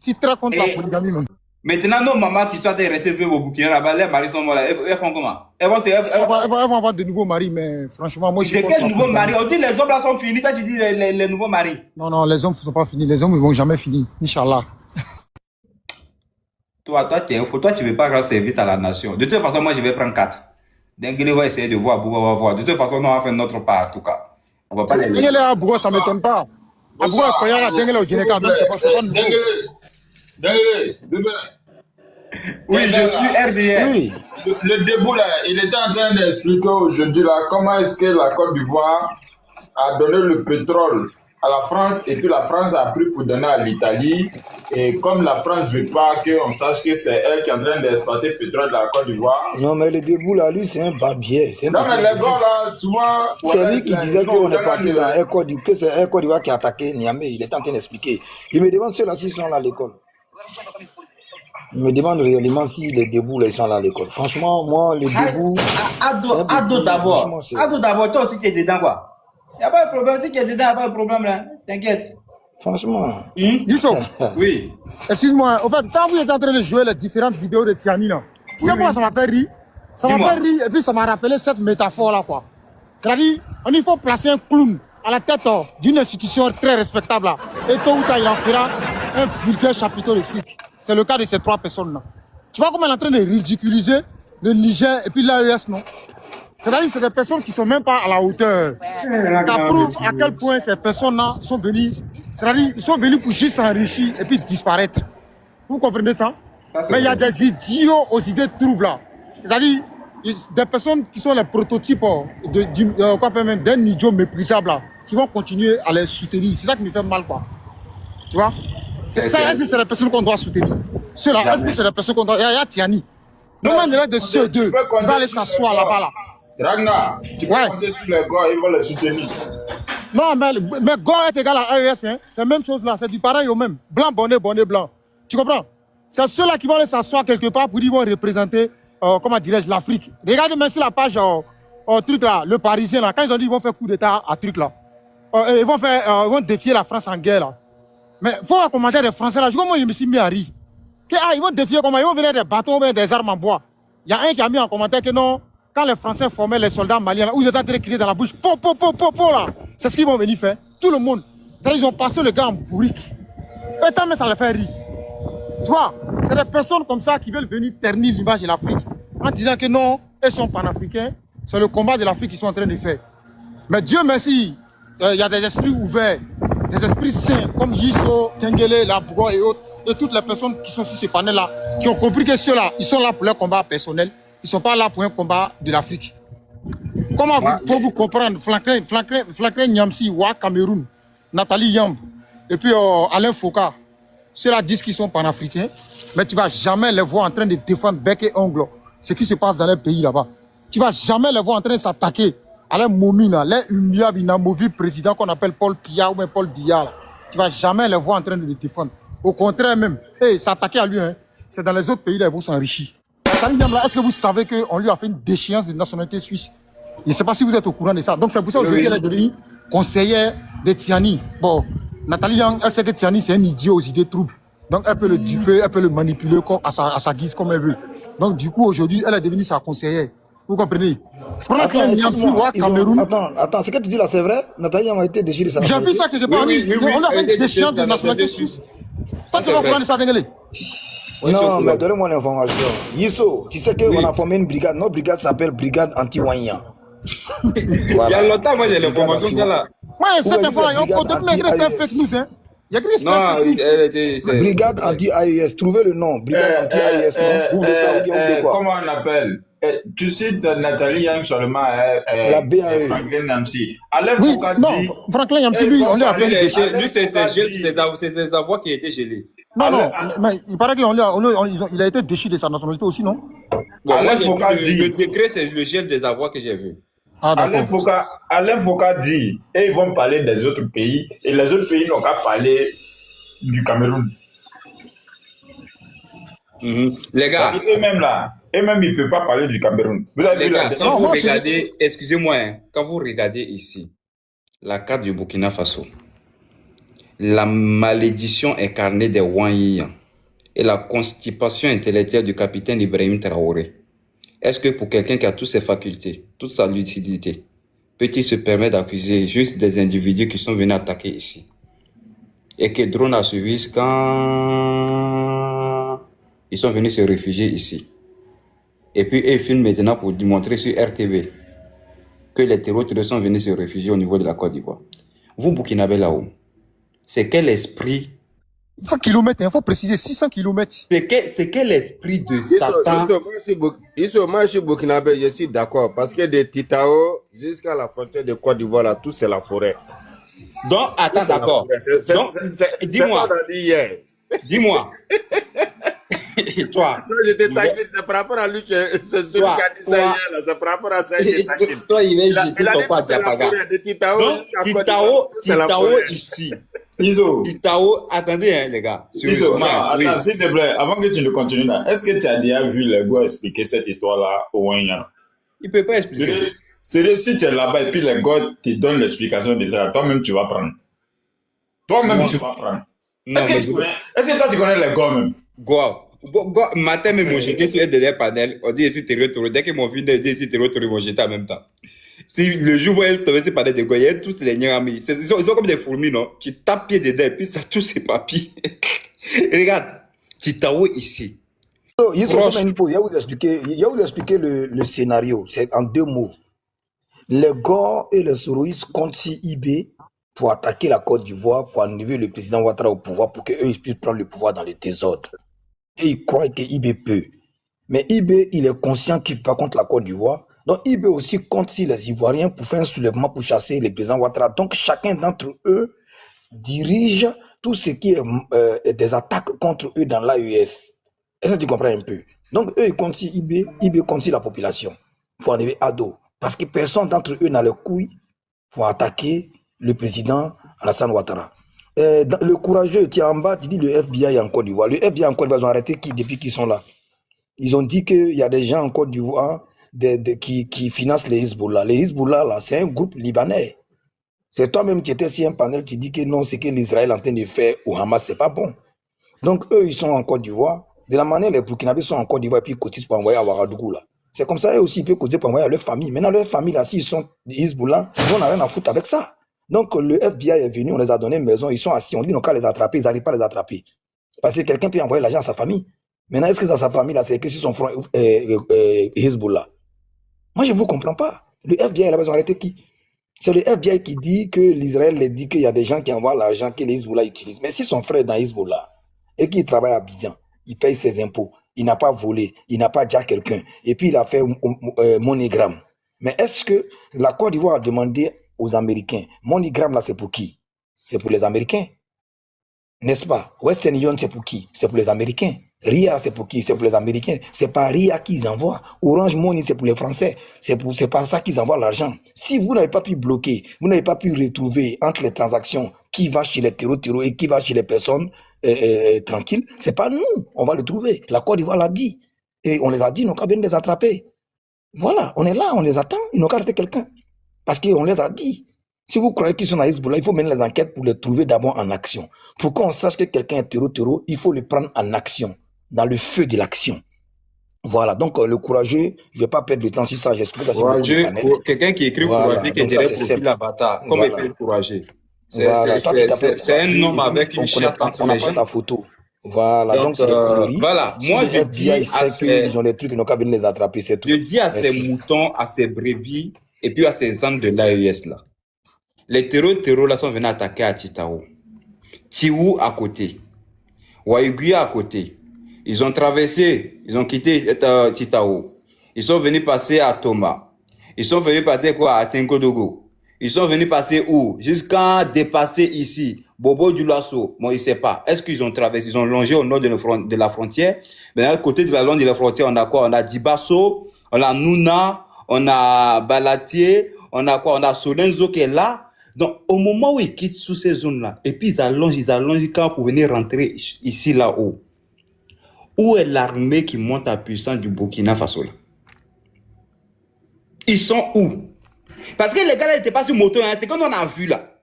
Je suis très contre la polygamie, même. Maintenant, nos mamans qui sont restés veuves au Burkina, là-bas, les maris sont morts là. Elles font comment? Elles vont avoir de nouveaux maris, mais franchement, moi, je suis contre. Quel nouveau mari? On dit les hommes là sont finis, toi tu dis les nouveaux maris. Non, les hommes ne sont pas finis. Les hommes ne vont jamais finir. Inch'Allah. Toi, tu ne veux pas rendre service à la nation. De toute façon, moi, je vais prendre 4. Denguele va essayer de voir, Bouga va voir. De toute façon, nous, on va faire notre part, en tout cas. On va pas les Denguele à Bouga, ça ne m'étonne pas. À Bouga, quand il y a Denguele au Guinée-Ca, donc c'est pas nouveau. Denguele, demain. Oui, je suis RDR. Oui. Le début, là, il était en train d'expliquer aujourd'hui là, comment est-ce que la Côte d'Ivoire a donné le pétrole à la France et puis la France a pris pour donner à l'Italie. Et comme la France ne veut pas qu'on sache que c'est elle qui est en train d'exploiter le pétrole de la Côte d'Ivoire. Non, mais le début là, lui, c'est un barbier. Non, mais les gars là, souvent. C'est lui qui disait qu'on est parti dans Air Côte d'Ivoire, que c'est Air Côte d'Ivoire qui a attaqué Niamey. Il est en train d'expliquer. Il me demande ceux-là s'ils sont là à l'école. Il me demande réellement si les débouts là, ils sont là à l'école. Franchement, moi, les débouts. Ado d'abord. Ado d'abord, toi aussi, tu es dedans, quoi. Il n'y a pas de problème. Si tu es dedans, il n'y a pas de problème, là. T'inquiète. Franchement. Youssou. Oui. Excuse-moi. En fait, quand vous êtes en train de jouer les différentes vidéos de Tiani, là, tu sais moi, ça m'a fait rire. Ça m'a fait rire et puis ça m'a rappelé cette métaphore-là, quoi. C'est-à-dire, il faut placer un clown à la tête d'une institution très respectable, là. Et tôt ou tard, il en fera un vulgaire chapiteau de cirque. C'est le cas de ces 3 personnes-là. Tu vois comment elle est en train de ridiculiser le Niger et puis l'AES, non? C'est-à-dire que c'est des personnes qui ne sont même pas à la hauteur. Ça prouve à quel point ces personnes-là sont venues. C'est-à-dire qu'ils sont venus pour juste s'enrichir et puis disparaître. Vous comprenez ça? Mais il y a des idiots aux idées troubles là. C'est-à-dire des personnes qui sont les prototypes d'un idiot méprisable là, qui vont continuer à les soutenir. C'est ça qui me fait mal, quoi. Tu vois? C'est ça, est-ce que c'est la personne qu'on doit soutenir? Ceux-là, est-ce que c'est la personne qu'on doit... Il y a Tiani. Nous-mêmes, on est de ceux deux. Il va aller s'asseoir là-bas, là. Ragnar, tu peux compter sur les gars, ils vont les soutenir. Non, mais Gore est égal à AES, hein. C'est la même chose là, c'est du pareil au même. Blanc, bonnet, blanc. Tu comprends? C'est ceux-là qui vont aller s'asseoir quelque part pour dire qu'ils vont représenter, comment dirais-je, l'Afrique. Regardez même sur la page, truc là, le Parisien là, quand ils ont dit qu'ils vont faire coup d'état à truc là, ils vont défier la France en guerre là. Mais il faut un commentaire des Français là, je vois moi, je me suis mis à rire. Ils vont défier comment? Ils vont venir des bâtons, des armes en bois. Il y a un qui a mis en commentaire que non, quand les Français formaient les soldats maliens, où ils étaient en train de crier dans la bouche, po, là, c'est ce qu'ils vont venir faire. Tout le monde. Ils ont passé le gars en bourrique. Et tant mais ça les fait rire. Tu vois, c'est des personnes comme ça qui veulent venir ternir l'image de l'Afrique en disant que non, elles sont panafricains, c'est le combat de l'Afrique qu'ils sont en train de faire. Mais Dieu merci, il y a des esprits ouverts, des esprits saints comme Yiso, Tengele, Labougo et autres, et toutes les personnes qui sont sur ce panel-là, qui ont compris que ceux-là, ils sont là pour leur combat personnel, ils ne sont pas là pour un combat de l'Afrique. Comment pour vous comprendre, Franklin Nyamsi, Wa Cameroun, Nathalie Yamb, et puis Alain Foucault, ceux-là disent qu'ils sont panafricains, mais tu ne vas jamais les voir en train de défendre bec et ongle ce qui se passe dans les pays là-bas. Tu ne vas jamais les voir en train de s'attaquer à leur momina, leur humiliable, inamovible président qu'on appelle Paul Biya ou bien Paul Biya. Tu ne vas jamais les voir en train de le défendre. Au contraire même, s'attaquer à lui, hein, c'est dans les autres pays là, ils vont s'enrichir. Est-ce que vous savez qu'on lui a fait une déchéance de nationalité suisse? Je ne sais pas si vous êtes au courant de ça. Donc c'est pour ça aujourd'hui qu'elle est devenue conseillère de Tiani. Bon, Nathalie Yang, elle sait que Tiani c'est un idiot aux idées troubles. Donc elle peut le duper, elle peut le manipuler à sa guise comme elle veut. Donc du coup aujourd'hui, elle est devenue sa conseillère. Vous comprenez? Attends, ce que tu dis là c'est vrai? Nathalie Yang a été déchirée de sa nationalité. J'ai vu ça quelque part, oui. On a fait une déchéance de nationalité suisse. Toi tu vas prendre ça, Dengele? Non, mais donnez-moi l'information. Yiso, tu sais qu'on a formé une brigade. Notre brigade s'appelle Brigade Anti-Wanya. Voilà. Il y a longtemps, moi j'ai l'information, celle-là. Ouais, cette information, on peut mettre un fake news, hein. Il y a écrit ça. Non, Brigade Anti-AES. Trouvez le nom. Brigade Anti-AES. Trouvez ça ou bien quoi. Comment on appelle? Tu cites Nathalie Yang seulement. La BAE. Franklin Nyamsi. Alain Oui, Foucault non, dit. Franklin Nyamsi, lui, on lui a fait une déchéance. Lui, c'est ses avoirs qui étaient gelés. Non, mais il paraît qu'il a été déchu de sa nationalité aussi, non? Bon, Alain Foucault dit. Le décret, c'est le gel des avoirs que j'ai vu. Alain Foucault dit, et ils vont parler des autres pays, et les autres pays n'ont qu'à parler du Cameroun. Les gars. Eux-mêmes, ils ne peuvent pas parler du Cameroun. Vous avez les vu gars, quand vous regardez, excusez-moi, hein, quand vous regardez ici, la carte du Burkina Faso, la malédiction incarnée des Wanyiyan et la constipation intellectuelle du capitaine Ibrahim Traoré. Est-ce que pour quelqu'un qui a toutes ses facultés, toute sa lucidité, peut-il se permettre d'accuser juste des individus qui sont venus attaquer ici? Et que drone a suivi quand ils sont venus se réfugier ici. Et puis ils filment maintenant pour montrer sur RTV que les terroristes sont venus se réfugier au niveau de la Côte d'Ivoire. Vous, Burkinabé, là-haut, c'est quel esprit? 100 km, il faut préciser 600 km. C'est quel esprit de Satan? Moi, je suis burkinabé, je suis d'accord. Parce que de Titao jusqu'à la frontière de Côte d'Ivoire, là, tout c'est la forêt. Donc, attends, d'accord. Dis-moi. Dis-moi. Toi. Non, je t'ai taqué, c'est par rapport à lui que c'est celui qui a dit ça hier, là. C'est par rapport à ça que j'ai taqué. Toi, il va jeter ton pas à Diapaga. Titao ici. Titao, attendez, hein, les gars. Iso, attends, s'il te plaît, avant que tu ne continues là, est-ce que tu as déjà vu les gars expliquer cette histoire-là au Wanya? Il ne peut pas expliquer. Sérieux, si tu es là-bas et puis les gars te donnent l'explication de ça, toi-même tu vas prendre. Toi-même tu vas prendre. Est-ce que toi tu connais les gars même? Matin même, moi j'étais sur un dernier panel, on dit ici territoire. Dès que mon fils dit ici territoire, ils vont jeter en même temps. Si le jour où elle tombe sur panel de gars, il y a tous les Nyarami. Ils sont comme des fourmis, non? Tu tapes pied dedans et puis ça touche ses papiers. Regarde, Titao ici. Il va vous expliquer le scénario. C'est en 2 mots. Les Gors et les Soroïs comptent sur IB pour attaquer la Côte d'Ivoire, pour enlever le président Ouattara au pouvoir, pour qu'eux puissent prendre le pouvoir dans le désordre. Et ils croient que IB peut. Mais IB, il est conscient qu'il ne peut pas contre la Côte d'Ivoire. Donc IB aussi compte sur les Ivoiriens pour faire un soulèvement pour chasser le président Ouattara. Donc chacun d'entre eux dirige tout ce qui est des attaques contre eux dans l'AES. Est-ce que tu comprends un peu? Donc, eux, ils continuent IB continue la population pour enlever Ado. Parce que personne d'entre eux n'a le couille pour attaquer le président Alassane Ouattara. Le courageux, tu es en bas, tu dis le FBI en Côte d'Ivoire. Le FBI en Côte d'Ivoire, ils ont arrêté qui depuis qu'ils sont là? Ils ont dit qu'il y a des gens en Côte d'Ivoire qui financent les Hezbollah. Les Hezbollah, là, c'est un groupe libanais. C'est toi-même qui étais sur un panel qui dit que non, c'est que l'Israël est en train de faire au Hamas, c'est pas bon. Donc, eux, ils sont en Côte d'Ivoire. De la manière, les Burkinabés sont en Côte d'Ivoire et puis ils cotisent pour envoyer à Ouagadougou, là. C'est comme ça, eux aussi, ils peuvent cotiser pour envoyer à leur famille. Maintenant, leur famille, là, s'ils sont Hezbollah, on n'a rien à foutre avec ça. Donc, le FBI est venu, on les a donné une maison, ils sont assis, on dit, non, qu'à les attraper, ils n'arrivent pas à les attraper. Parce que quelqu'un peut envoyer l'argent à sa famille. Maintenant, est-ce que dans sa famille, là, c'est que si son front Hezbollah? Moi, je ne vous comprends pas. Le FBI, là, ils ont arrêté qui? C'est le FBI qui dit que l'Israël les dit qu'il y a des gens qui envoient l'argent que les Hezbollah utilisent. Mais si son frère est dans Hezbollah et qu'il travaille à Abidjan, il paye ses impôts, il n'a pas volé, il n'a pas déjà quelqu'un, et puis il a fait MoneyGram. Mais est-ce que la Côte d'Ivoire a demandé aux Américains, MoneyGram là c'est pour qui? C'est pour les Américains, n'est-ce pas? Western Union c'est pour qui? C'est pour les Américains. RIA c'est pour qui? C'est pour les Américains. C'est pas RIA qu'ils envoient. Orange Money c'est pour les Français. C'est pas ça qu'ils envoient l'argent. Si vous n'avez pas pu bloquer, vous n'avez pas pu retrouver entre les transactions qui va chez les terreaux et qui va chez les personnes tranquilles, c'est pas nous. On va le trouver. La Côte d'Ivoire l'a dit. Et on les a dit, ils n'ont qu'à venir les attraper. Voilà, on est là, on les attend. Ils n'ont qu'à arrêter quelqu'un. Parce qu'on les a dit. Si vous croyez qu'ils sont à Hezbollah, il faut mener les enquêtes pour les trouver d'abord en action. Pour qu'on sache que quelqu'un est terreau, il faut le prendre en action, dans le feu de l'action. Voilà, donc le courageux, je ne vais pas perdre de temps sur ça, j'explique ça sur le quelqu'un qui écrit courageux, qui est derrière profil la bataille, comme il peut courageux. C'est un homme avec une chatte entre les gens. Ta photo. Voilà, donc c'est des conneries. Voilà, moi je dis à ces... Ils ont des trucs, ils n'ont qu'à venir les attraper, c'est tout. Je dis à ces moutons, à ces brebis, et puis à ces ânes de l'AES là. Les terreaux là sont venus attaquer à Titao. Tiwou à côté. Waiguya à côté. Ils ont traversé, ils ont quitté Titao. Ils sont venus passer à Toma. Ils sont venus passer quoi à Tenkodogo. Ils sont venus passer où? Jusqu'à dépasser ici. Bobo du Lasso. Bon, il ne sait pas. Est-ce qu'ils ont traversé? Ils ont longé au nord de la frontière. Mais à côté de la longe de la frontière, on a quoi? On a Dibasso, on a Nouna, on a Balatier, on a quoi? On a Solenzo qui est là. Donc, au moment où ils quittent sous ces zones-là, et puis ils allongent quand pour venir rentrer ici, là-haut. Où est l'armée qui monte à puissance du Burkina Faso là? Ils sont où? Parce que les gars là n'étaient pas sur moto, hein, c'est qu'on a vu là.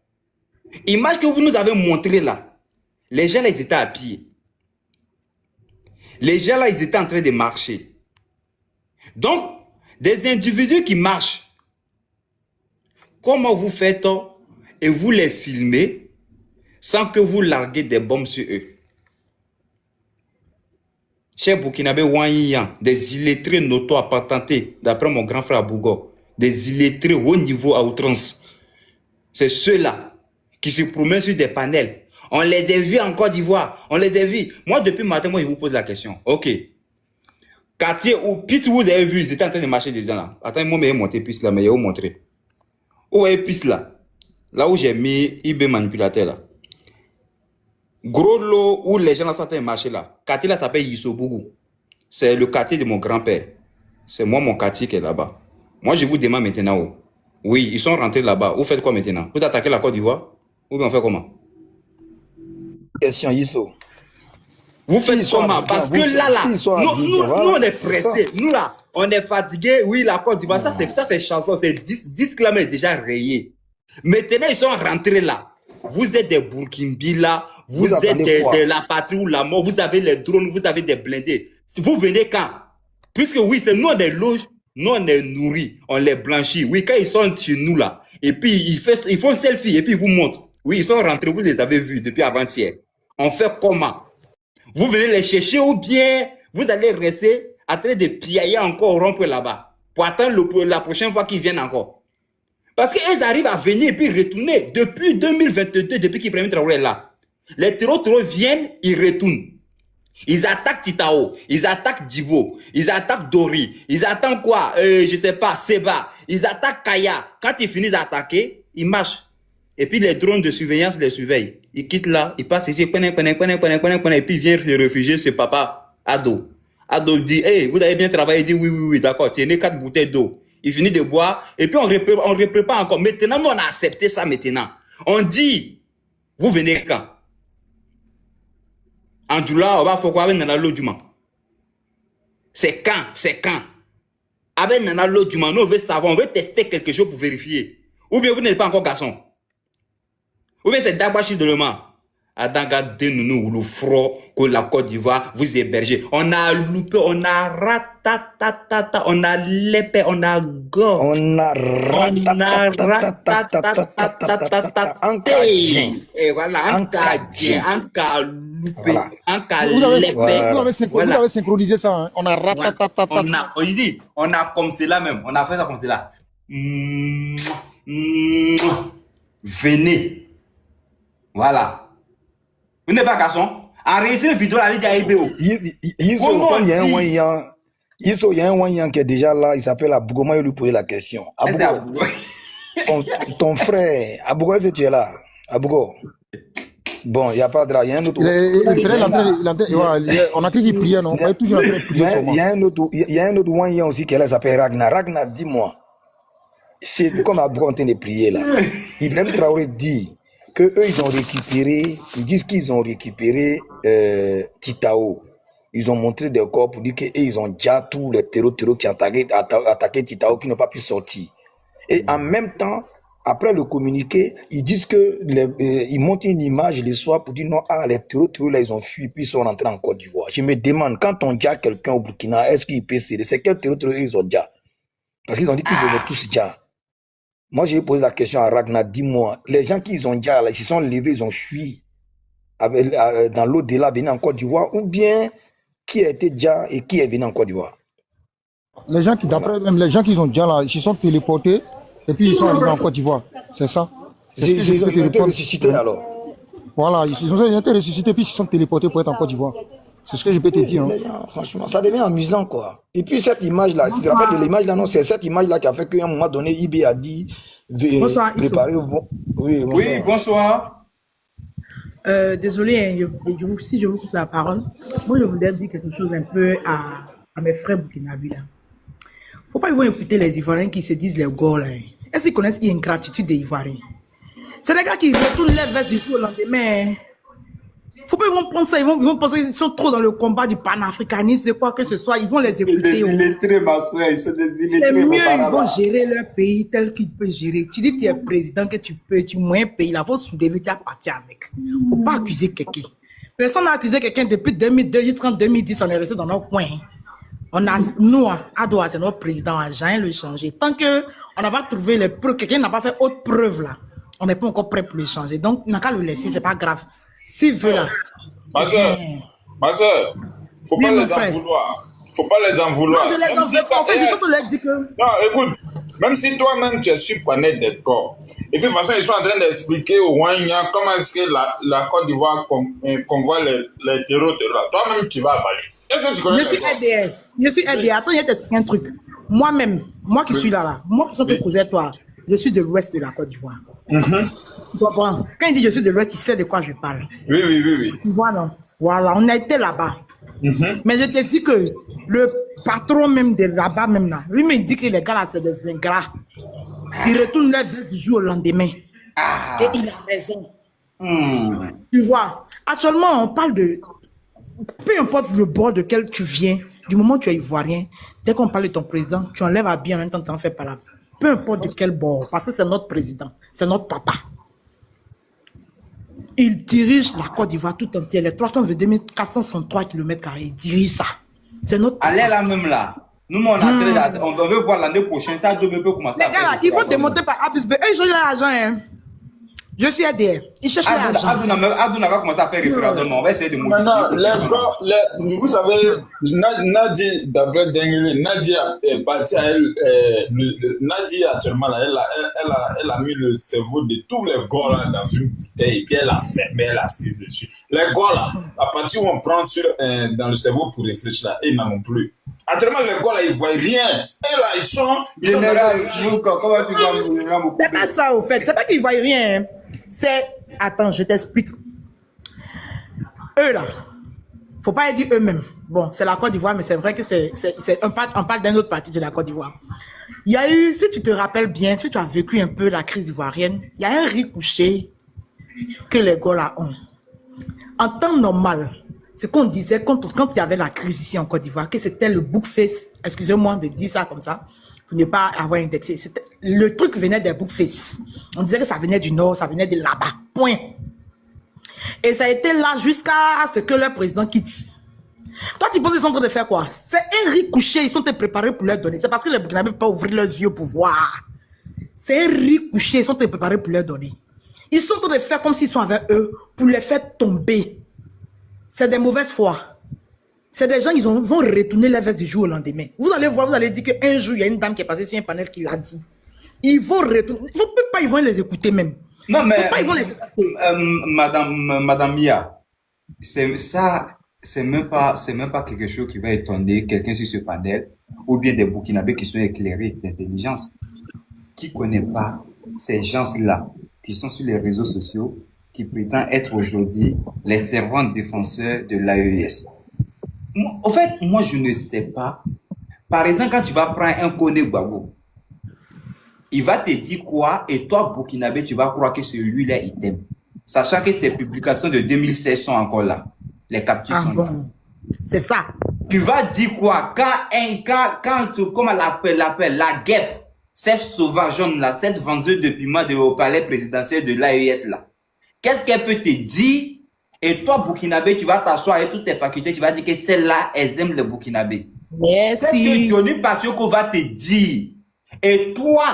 Image que vous nous avez montré là. Les gens là, ils étaient à pied. Les gens là, ils étaient en train de marcher. Donc, des individus qui marchent. Comment vous faites et vous les filmez sans que vous larguez des bombes sur eux? Cher Burkinabé Wanyan, des illettrés notoires patentés, d'après mon grand frère Bougo, des illettrés haut niveau à outrance. C'est ceux-là qui se promènent sur des panels. On les a vus en Côte d'Ivoire, on les a vus. Moi, depuis matin, moi, je vous pose la question. Ok. Quartier ou piste vous avez vu, ils étaient en train de marcher dedans là. Attends, moi, je vais monter piste là, mais je vais vous montrer. Où est piste là? Là où j'ai mis IB manipulateur là. Gros lot où les gens là sont en train de marcher là. Quartier là s'appelle Yisobougou. C'est le quartier de mon grand-père. C'est moi mon quartier qui est là-bas. Moi je vous demande maintenant. Oh. Oui, ils sont rentrés là-bas. Vous faites quoi maintenant? Vous attaquez la Côte d'Ivoire? Ou bien on fait comment? Question Yiso. Vous faites comment? Parce que là, nous on est pressés. Nous là, on est fatigués. Oui, la Côte d'Ivoire, ça c'est chanson. C'est 10 km déjà rayé. Maintenant, ils sont rentrés là. Vous êtes des Burkinabés là. Vous êtes de la patrie ou la mort. Vous avez les drones, vous avez des blindés. Vous venez quand? Puisque oui, c'est nous on les loge, nous on les nourrit, on les blanchit. Oui, quand ils sont chez nous là, et puis ils font selfie et puis ils vous montrent. Oui, ils sont rentrés, vous les avez vus depuis avant-hier. On fait comment? Vous venez les chercher ou bien vous allez rester en train de piailler encore au rond-point là-bas pour attendre la prochaine fois qu'ils viennent encore. Parce qu'ils arrivent à venir et puis retourner. Depuis 2022, depuis qu'Ibrahim Traoré est là, les terreaux viennent, ils retournent. Ils attaquent Titao, ils attaquent Djibo, ils attaquent Dori, ils attaquent quoi? Je sais pas, Seba, ils attaquent Kaya. Quand ils finissent d'attaquer, ils marchent. Et puis les drones de surveillance les surveillent. Il quitte là, il passe ici, et puis il vient se réfugier chez papa, Ado. Ado dit, hey, vous avez bien travaillé, il dit oui, d'accord, tenez 4 bouteilles d'eau. Il finit de boire, et puis on reprépare encore. Maintenant, nous, on a accepté ça maintenant. On dit, vous venez quand? En juillet, on va faire quoi avec Nana Lodjuma? C'est quand? Avec Nana Lodjuma, nous, on veut savoir, on veut tester quelque chose pour vérifier. Ou bien vous n'êtes pas encore garçon. Ou bien c'est Dabachi de Lema. Adanga de nous, le froid que la Côte d'Ivoire vous hébergez. On a loupé, on a ratatata, on a l'épée, on a go. On a ratatata. Et voilà, un cas loupé, un cas l'épée. Vous avez synchronisé ça, hein? On a ratatata. On a comme cela même, on a fait ça comme cela. Venez. Voilà. Vous n'êtes pas garçon? Enregistrez la vidéo, allez dire à LBO. Il y a un Wanyan qui est déjà là, il s'appelle Abougo, il lui poser la question. Abougo, ton frère, Abougo, est-ce que tu es là? Abougo. Bon, il n'y a pas de là, il y a un autre. On a cru qu'il priait, non? On est toujours en train de prier. Il y a un autre Wanyan aussi qui est là, il s'appelle Ragnar. Ragnar, dis-moi, c'est comme Abougo en train de prier là. Ibrahim Traoré dit que eux ils ont récupéré, ils disent qu'ils ont récupéré Titao. Ils ont montré des corps pour dire qu'ils ont déjà tous les terreaux qui ont attaqué Titao qui n'ont pas pu sortir. Et en même temps, après le communiqué, ils disent que ils montent une image le soir pour dire non, les terreaux là ils ont fui puis ils sont rentrés en Côte d'Ivoire. Je me demande, quand on dit à quelqu'un au Burkina, est-ce qu'il peut céder? C'est quel terreau ils ont déjà? Parce qu'ils ont dit qu'ils ont tous déjà. Moi, j'ai posé la question à Ragnar, dis-moi, les gens qui ont déjà, ils se sont levés, ils ont fui dans l'au-delà, venus en Côte d'Ivoire, ou bien qui a été déjà et qui est venu en Côte d'Ivoire? Les gens qui, d'après même les gens qui ont déjà là, ils se sont téléportés et puis ils sont arrivés en Côte d'Ivoire, c'est ça? Ils ont été ressuscités alors? Voilà, ils ont été ressuscités puis ils se sont téléportés pour être en Côte d'Ivoire. C'est ce que je peux te dire. Hein. Franchement, ça devient amusant, quoi. Et puis cette image-là, tu te rappelles de l'image-là, non, c'est cette image-là qui a fait qu'à un moment donné, IB a dit, préparez-vous. Oui, bonsoir. Désolé, si je vous coupe la parole, moi je voulais dire quelque chose un peu à mes frères burkinabés là. Faut pas ils vont écouter les Ivoiriens qui se disent les gars là. Est-ce qu'ils connaissent l'ingratitude des Ivoiriens? C'est les gars qui retournent les vestes du jour au lendemain. Faut pas ils vont prendre ça, ils vont penser qu'ils sont trop dans le combat du panafricanisme, c'est quoi que ce soit, ils vont les écouter. Des illettrés, ma soeur, ils sont des illettrés. C'est mieux, ils vont gérer leur pays tel qu'ils peuvent gérer. Tu dis tu es président, que tu moyen pays, là, faut soulever, tu as parti avec. Faut pas accuser quelqu'un. Personne n'a accusé quelqu'un depuis 2010, on est resté dans notre coin. Nous, Adoua, c'est notre président, on n'a jamais le changer. Tant que on n'a pas trouvé les preuves, quelqu'un n'a pas fait autre preuve là, on n'est pas encore prêt pour le changer. Donc, on n'a qu'à le laisser, c'est pas grave. S'il veut là. Ma soeur, faut pas les en vouloir. Faut pas les en vouloir. Non, je les en veux pas. En fait, je surtout leur dire que. Non, écoute, même si toi-même tu es surprenant des corps, et puis de toute façon, ils sont en train d'expliquer aux Wanya comment est-ce que la Côte d'Ivoire convoie les terreaux là. Toi-même, tu vas avaler. Est-ce que tu connais? Je suis RDR. Je suis RDR. Attends, je vais t'expliquer un truc. Moi-même, moi qui suis là, moi qui suis ton cousin, toi, je suis de l'ouest de la Côte d'Ivoire. Tu comprends? Quand il dit je suis de l'Ouest, tu sais de quoi je parle. Oui. Tu vois, non? Voilà, on a été là-bas. Mais je te dis que le patron même de là-bas, même là, lui me dit que les gars là, c'est des ingrats. Ils retournent leur veste du jour au lendemain. Et il a raison. Tu vois, actuellement, on parle de. Peu importe le bord de quel tu viens, du moment où tu es ivoirien, dès qu'on parle de ton président, tu enlèves à bien en même temps, tu en fais pas là. Peu importe de quel bord, parce que c'est notre président, c'est notre papa. Il dirige la Côte d'Ivoire tout entière, les 463 km², il dirige ça. C'est notre papa. Allez là même là. Nous, on veut voir l'année prochaine, ça peut commencer à faire. Les gars là, ils vont démonter par A plus B. Eux, ils ont l'argent, hein. Je suis ADR. Ils cherchent l'argent. Adouna va commencer à faire référendum. On va essayer de modifier. Maintenant, vous savez, Nadi, d'après Dengele, Nadi est partie à elle. Nadi, actuellement, là, elle a mis le cerveau de tous les gars là dans une bouteille et puis elle a fermé, elle a assise dessus. Les gars là, à partir où on prend dans le cerveau pour réfléchir là, ils n'en ont plus. Actuellement, les gars là, ils ne voient rien. Et là, ils sont. Général, comment tu vas me c'est pas ça, au fait. C'est pas qu'ils ne voient rien. C'est. Attends, je t'explique. eux là, faut pas dire eux-mêmes. Bon, c'est la Côte d'Ivoire, mais c'est vrai que on parle d'un autre parti de la Côte d'Ivoire. Il y a eu, si tu te rappelles bien, si tu as vécu un peu la crise ivoirienne, il y a un riz couché que les gars là ont. En temps normal, c'est qu'on disait quand il y avait la crise ici en Côte d'Ivoire, que c'était le bookface, excusez-moi de dire ça comme ça, pour ne pas avoir indexé. Le truc venait des bookface. On disait que ça venait du nord, ça venait de là-bas. Point. Et ça a été là jusqu'à ce que le président quitte. Toi, tu penses qu'ils sont en train de faire quoi? C'est un riz couché, ils sont préparés pour leur donner. C'est parce que les Burkinabés ne peuvent pas ouvrir leurs yeux pour voir. C'est un riz couché, ils sont préparés pour leur donner. Ils sont en train de faire comme s'ils sont avec eux pour les faire tomber. C'est des mauvaises foi. C'est des gens, ils vont retourner les vestes du jour au lendemain. Vous allez voir, vous allez dire qu'un jour, il y a une dame qui est passée sur un panel qui l'a dit. Ils vont retourner. Ils ne peuvent pas, ils vont les écouter même. Non, mais pas, ils vont les écouter. Madame Mia, c'est même pas quelque chose qui va étonner quelqu'un sur ce panel ou bien des Burkinabés qui sont éclairés d'intelligence. Qui ne connaît pas ces gens-là qui sont sur les réseaux sociaux qui prétendent être aujourd'hui les servants défenseurs de l'AES. En fait, moi, je ne sais pas. Par exemple, quand tu vas prendre un Koné Gbagbo, il va te dire quoi et toi, Burkinabé, tu vas croire que celui-là, il t'aime. Sachant que ces publications de 2016 sont encore là. Les captures sont là. C'est ça. Tu vas dire quoi comment on l'appelle, la guêpe, cette sauvageonne-là, cette vendeuse de piment au palais présidentiel de l'AES là. Qu'est-ce qu'elle peut te dire? Et toi, Burkinabé, tu vas t'asseoir avec toutes tes facultés, tu vas dire que celle-là, elles aiment le Burkinabé. Merci. C'est que Johnny Pacheco va te dire. Et toi,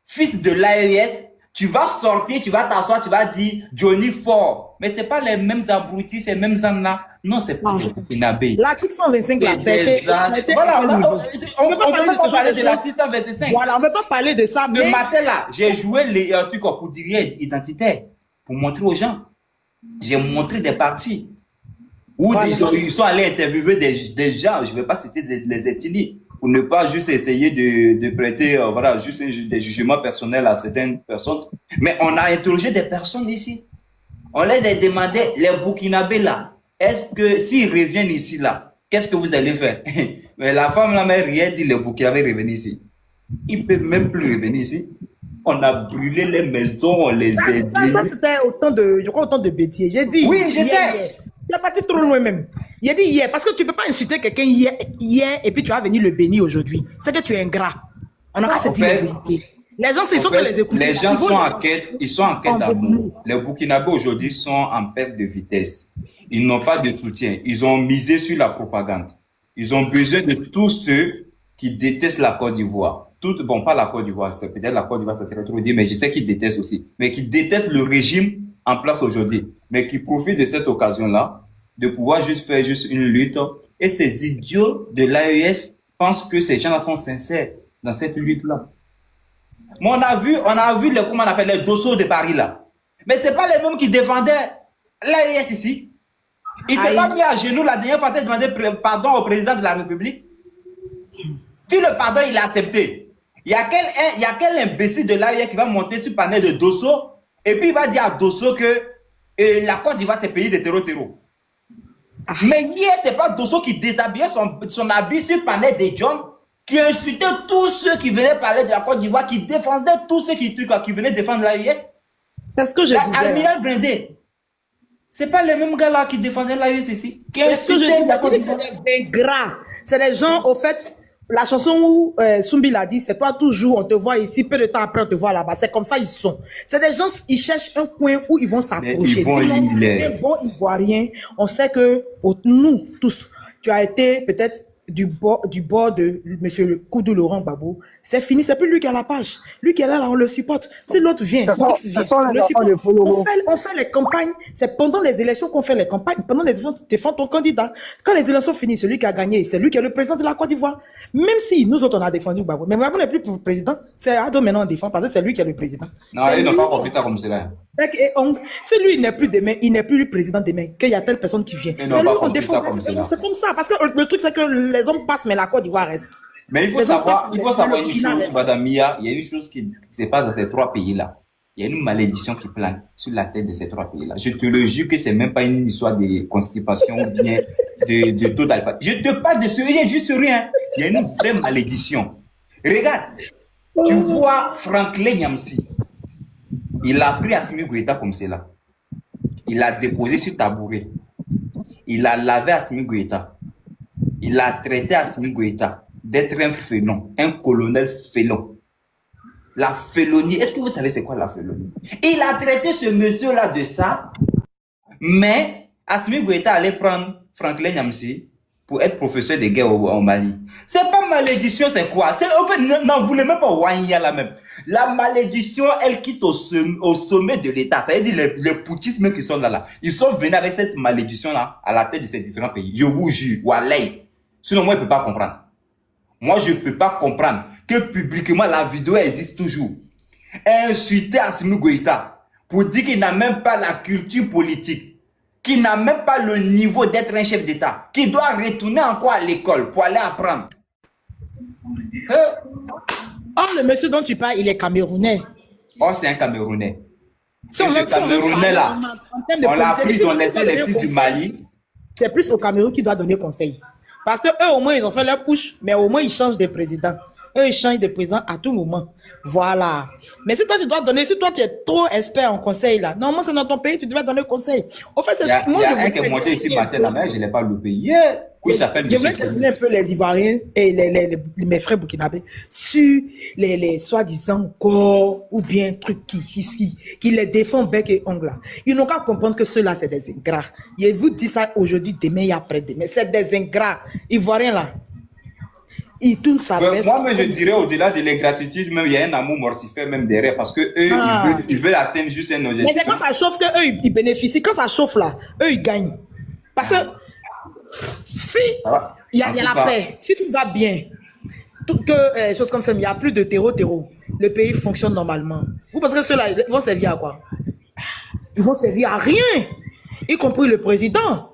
fils de l'AES, tu vas sortir, tu vas t'asseoir, tu vas dire Johnny fort. Mais c'est pas les mêmes abrutis, ces mêmes âmes-là. Non, c'est pas les Burkinabé. L'article 125 là, voilà, on ne peut pas parler de l'article 125. Voilà, on ne peut pas parler de ça. Ce matin-là, j'ai joué les trucs pour dire identitaire, pour montrer aux gens. J'ai montré des parties où ils sont allés interviewer des gens, je ne vais pas citer les ethnies, pour ne pas juste essayer de prêter voilà, juste des jugements personnels à certaines personnes. Mais on a interrogé des personnes ici. On les a demandé, les Burkinabés là, est-ce que s'ils reviennent ici là, qu'est-ce que vous allez faire? Mais la femme là, m'a rien dit, les Burkinabés reviennent ici. Ils ne peuvent même plus revenir ici. On a brûlé les maisons, on les a dit. C'était autant de bêtises. J'ai dit. Oui, je sais. Il a parti trop loin même. Il a dit hier, parce que tu ne peux pas insulter quelqu'un hier et puis tu vas venir le bénir aujourd'hui. C'est que tu es ingrat. On n'a qu'à se dire la vérité. Les gens, ils sont que les écouter. Les gens sont en quête, ils sont en quête d'amour. Les Burkinabés aujourd'hui sont en perte de vitesse. Ils n'ont pas de soutien. Ils ont misé sur la propagande. Ils ont besoin de tous ceux qui détestent la Côte d'Ivoire. Bon, pas la Côte d'Ivoire, c'est peut-être la Côte d'Ivoire, ça serait trop dire, mais je sais qu'ils détestent aussi. Mais qui détestent le régime en place aujourd'hui. Mais qui profitent de cette occasion-là, de pouvoir juste faire une lutte. Et ces idiots de l'AES pensent que ces gens-là sont sincères dans cette lutte-là. Mais on a vu les, comment on appelle, les dossiers de Paris là. Mais c'est pas les mêmes qui défendaient l'AES ici. Il s'est pas mis à genoux la dernière fois de demander pardon au président de la République. Si le pardon il est accepté, il y a quel imbécile de l'AES qui va monter sur le panel de Dosso et puis il va dire à Dosso que la Côte d'Ivoire c'est pays de terreau. Mais hier c'est pas Dosso qui déshabillait son habit sur le panel de John, qui insultait tous ceux qui venaient parler de la Côte d'Ivoire, qui défendaient tous ceux qui venaient défendre l'AES. C'est ce que je disais. Amiral Brindé. C'est pas les mêmes gars là qui défendaient l'AES ici. C'est ce que je disais. C'est des gras. C'est des gens au fait. La chanson où Sumbi l'a dit, c'est toi toujours, on te voit ici, peu de temps après on te voit là-bas. C'est comme ça ils sont. C'est des gens, ils cherchent un coin où ils vont s'approcher. Sinon, un bon Ivoirien, on sait que nous tous, tu as été peut-être du bord de monsieur Koudou Laurent Gbagbo. C'est fini, c'est plus lui qui a la page. Lui qui est là, on le supporte. Si l'autre vient, on fait les campagnes. C'est pendant les élections qu'on fait les campagnes. Pendant les élections, tu défends ton candidat. Quand les élections finissent, celui qui a gagné, c'est lui qui est le président de la Côte d'Ivoire. Même si nous autres, on a défendu Gbagbo. Mais Gbagbo n'est plus président. C'est Ado maintenant on défend parce que c'est lui qui est le président. Non, ils n'ont pas compris ça comme cela. Si lui, il n'est plus demain, il n'est plus le président demain, qu'il y a telle personne qui vient. C'est lui qu'on défend. C'est comme ça. Parce que le truc, c'est que les hommes passent, mais la Côte d'Ivoire reste. Mais il faut savoir une chose, Madame Mia, il y a une chose qui se passe dans ces trois pays-là. il y a une malédiction qui plane sur la tête de ces 3 pays-là. Je te le jure que c'est même pas une histoire de constipation ou bien de taux d'alpha. Je te parle de ce rien, juste rien. Il y a une vraie malédiction. Regarde, tu vois Franklin Nyamsi. Il a pris Assimi Goïta comme cela. Il l'a déposé sur tabouret. Il a lavé Assimi Goïta. Il a traité Assimi Goïta d'être un félon, un colonel félon. La félonie, est-ce que vous savez c'est quoi la félonie? Il a traité ce monsieur-là de ça, mais Assimi Goïta allait prendre Franklin Nyamsi pour être professeur de guerre au Mali. C'est pas malédiction, c'est quoi? En fait, n'en voulez même pas Wanya là même. La malédiction, elle quitte au sommet de l'État. Ça veut dire les poutistes qui sont là. Ils sont venus avec cette malédiction-là à la tête de ces différents pays. Je vous jure, Walay. Sinon, moi, je ne peux pas comprendre. Moi, je ne peux pas comprendre que publiquement, la vidéo existe toujours. Insulter Assimi Goïta pour dire qu'il n'a même pas la culture politique, qu'il n'a même pas le niveau d'être un chef d'État, qu'il doit retourner encore à l'école pour aller apprendre. Oh, le monsieur dont tu parles, il est camerounais. Oh, c'est un Camerounais. Si on ce Camerounais-là, on l'a pris, on laissé les fils du Mali. C'est plus au Cameroun qui doit donner conseil. Parce que eux, au moins, ils ont fait leur push, mais au moins, ils changent de président. Eux, ils changent de président à tout moment. Voilà. Mais si toi, tu dois donner, si toi, tu es trop expert en conseil, là, normalement, c'est dans ton pays, tu devais donner conseil. En fait, c'est Il y a un qui est monté ici matin, là, mais je n'ai pas loupé. Yeah. Oui, il s'appelle Je voulais terminer un peu les Ivoiriens et mes frères burkinabés sur les soi-disant corps ou bien trucs qui les défendent bec et ongle. Ils n'ont qu'à comprendre que ceux-là, c'est des ingrats. Je vous dis ça aujourd'hui, demain et après-demain. C'est des ingrats. Ivoiriens, là. Ils tournent sa veste. Moi, je dirais, au-delà de l'ingratitude, même, il y a un amour mortifère même derrière, parce que eux, ils veulent atteindre juste un objectif. Mais c'est quand ça chauffe qu'eux, ils bénéficient. Quand ça chauffe, là, eux, ils gagnent. Parce que si il y a la paix, si tout va bien, choses comme ça, il n'y a plus de terreau, le pays fonctionne normalement. Vous pensez que ceux-là, ils vont servir à quoi? Ils vont servir à rien, y compris le président.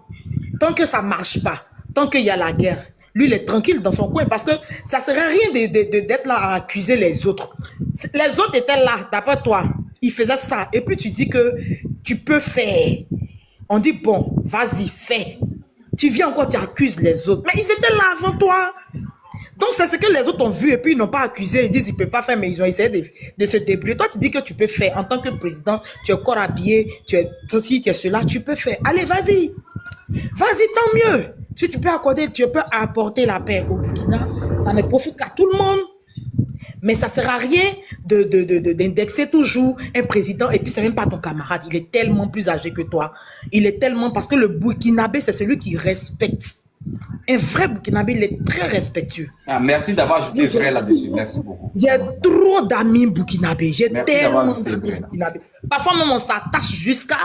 Tant que ça ne marche pas, tant qu'il y a la guerre, lui, il est tranquille dans son coin parce que ça ne serait rien d'être là à accuser les autres. Les autres étaient là, d'après toi, ils faisaient ça. Et puis tu dis que tu peux faire. On dit, bon, vas-y, fais. Tu viens encore, tu accuses les autres. Mais ils étaient là avant toi. Donc, c'est ce que les autres ont vu et puis ils n'ont pas accusé. Ils disent qu'ils ne peuvent pas faire, mais ils ont essayé de se débrouiller. Toi, tu dis que tu peux faire. En tant que président, tu es corps habillé, tu es ceci, tu es cela, tu peux faire. Allez, vas-y. Vas-y, tant mieux. Si tu peux accorder, tu peux apporter la paix au Burkina, ça ne profite qu'à tout le monde. Mais ça ne sert à rien d'indexer toujours un président et puis c'est même pas ton camarade. Il est tellement plus âgé que toi. Il est tellement... Parce que le Burkinabé, c'est celui qui respecte. Un vrai Burkinabé, il est très respectueux. Ah, merci d'avoir ajouté vrai là-dessus. Merci beaucoup. J'ai trop d'amis Burkinabé. J'ai tellement d'amis Burkinabé. Parfois même, on s'attache jusqu'à...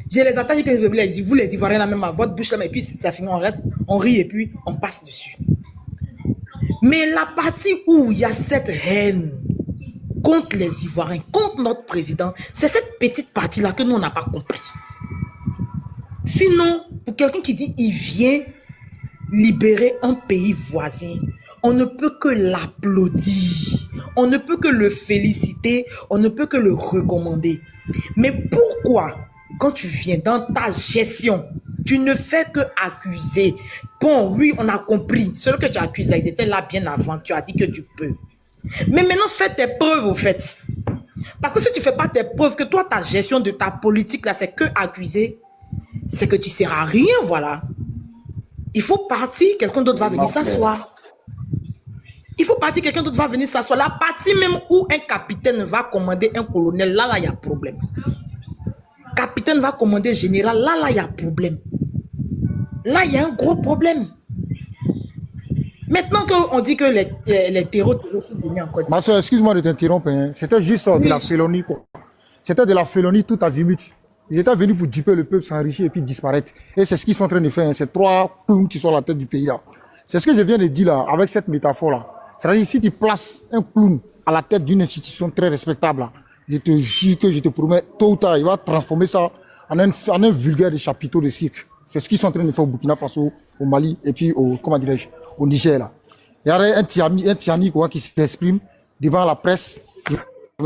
J'ai les attaches que vous les Ivoiriens, là même à votre bouche, là, et puis ça finit, on reste, on rit et puis on passe dessus. Mais la partie où il y a cette haine contre les Ivoiriens, contre notre président, c'est cette petite partie-là que nous, on n'a pas compris. Sinon, pour quelqu'un qui dit il vient libérer un pays voisin, on ne peut que l'applaudir, on ne peut que le féliciter, on ne peut que le recommander. Mais pourquoi, quand tu viens dans ta gestion, tu ne fais que accuser? Bon, oui, on a compris. Ceux que tu accuses, là, ils étaient là bien avant. Tu as dit que tu peux. Mais maintenant, fais tes preuves, au fait. Parce que si tu ne fais pas tes preuves, que toi, ta gestion de ta politique, là, c'est que accuser, c'est que tu ne seras rien, voilà. Il faut partir, quelqu'un d'autre va venir s'asseoir. Il faut partir, quelqu'un d'autre va venir s'asseoir. La partie même où un capitaine va commander un colonel, là, il y a problème. Capitaine va commander général, là, il y a problème. Là, il y a un gros problème. Maintenant qu'on dit que les terreaux sont venus en Côte d'Ivoire. Ma soeur, excuse-moi de t'interrompre. Hein. C'était juste de la félonie, quoi. C'était de la félonie tout azimut. Ils étaient venus pour duper le peuple, s'enrichir et puis disparaître. Et c'est ce qu'ils sont en train de faire. Hein. Ces 3 clowns qui sont à la tête du pays, là. C'est ce que je viens de dire, là, avec cette métaphore-là. C'est-à-dire, si tu places un clown à la tête d'une institution très respectable, là, je te jure que je te promets, tôt ou tard, il va transformer ça en un vulgaire de chapiteau de cirque. C'est ce qu'ils sont en train de faire au Burkina Faso, au Mali et puis au Niger, là. Il y a un Tiani quoi, qui s'exprime devant la presse.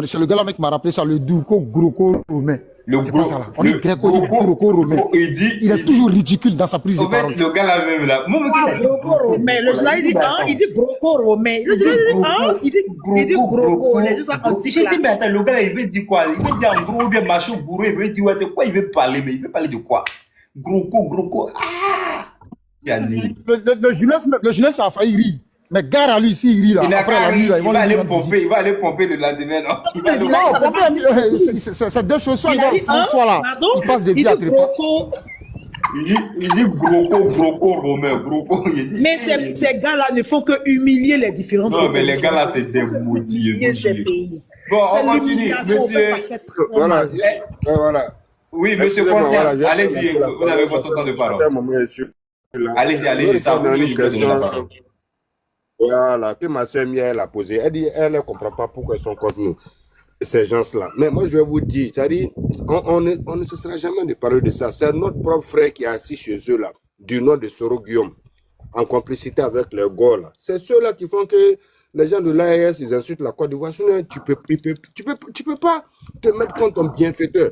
C'est le gars là mec qui m'a rappelé ça, le Douko Groko romain. C'est pas ça là. On est grec, Groko romain. Il est toujours ridicule dans sa prise de parole. Le gars là même là. Groko romain. Le journaliste dit, il dit Groko romain. Le journaliste dit, il dit Groko. Les gens sont antiques. J'ai dit, mais attends, le gars là, il veut dire quoi? Il veut dire en gros, bien macho bourré. Il veut dire, ouais, c'est quoi il veut parler? Mais il veut parler de quoi? Groko. Ah! Le jeunesse a failli rire. Mais gare à lui ici, il rit là. Il va aller pomper le lendemain. C'est deux choses. Soit là, il passe des vies à trépas. Il dit Groko, Romain, Groko. Mais ces gars-là ne font que humilier les différents pays. Non, mais les gars-là, c'est des maudits. Bon, on continue. Monsieur. Voilà. Oui, monsieur Conseil, allez-y, vous avez votre temps de parole. Allez-y, ça vous donne la parole. Voilà, que ma soeur Mia a posé. Elle dit, elle ne comprend pas pourquoi ils sont contre nous, ces gens-là. Mais moi, je vais vous dire, c'est-à-dire, on ne se sera jamais de parler de ça. C'est notre propre frère qui est assis chez eux, là, du nom de Soro Guillaume, en complicité avec les Gauls, là. C'est ceux-là qui font que les gens de l'AES, ils insultent la Côte d'Ivoire. Tu peux pas te mettre contre un bienfaiteur.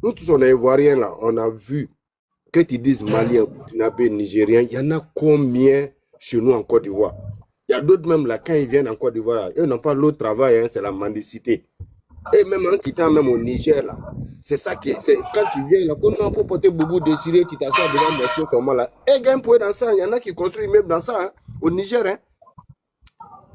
Nous tous, on est Ivoiriens, là, on a vu que tu dises Malien, Burkinabé, Nigérien, il y en a combien chez nous en Côte d'Ivoire? Il y a d'autres même là, quand ils viennent en Côte d'Ivoire, eux n'ont pas l'autre travail, hein, c'est la mendicité. Et même en quittant même au Niger, là, c'est ça qui est. Quand tu viens là, quand on peut porter Boubou déchiré, tu t'assois devant des choses seulement là. Et gagne pour dans ça, il y en a qui construisent même dans ça, hein, au Niger. Hein.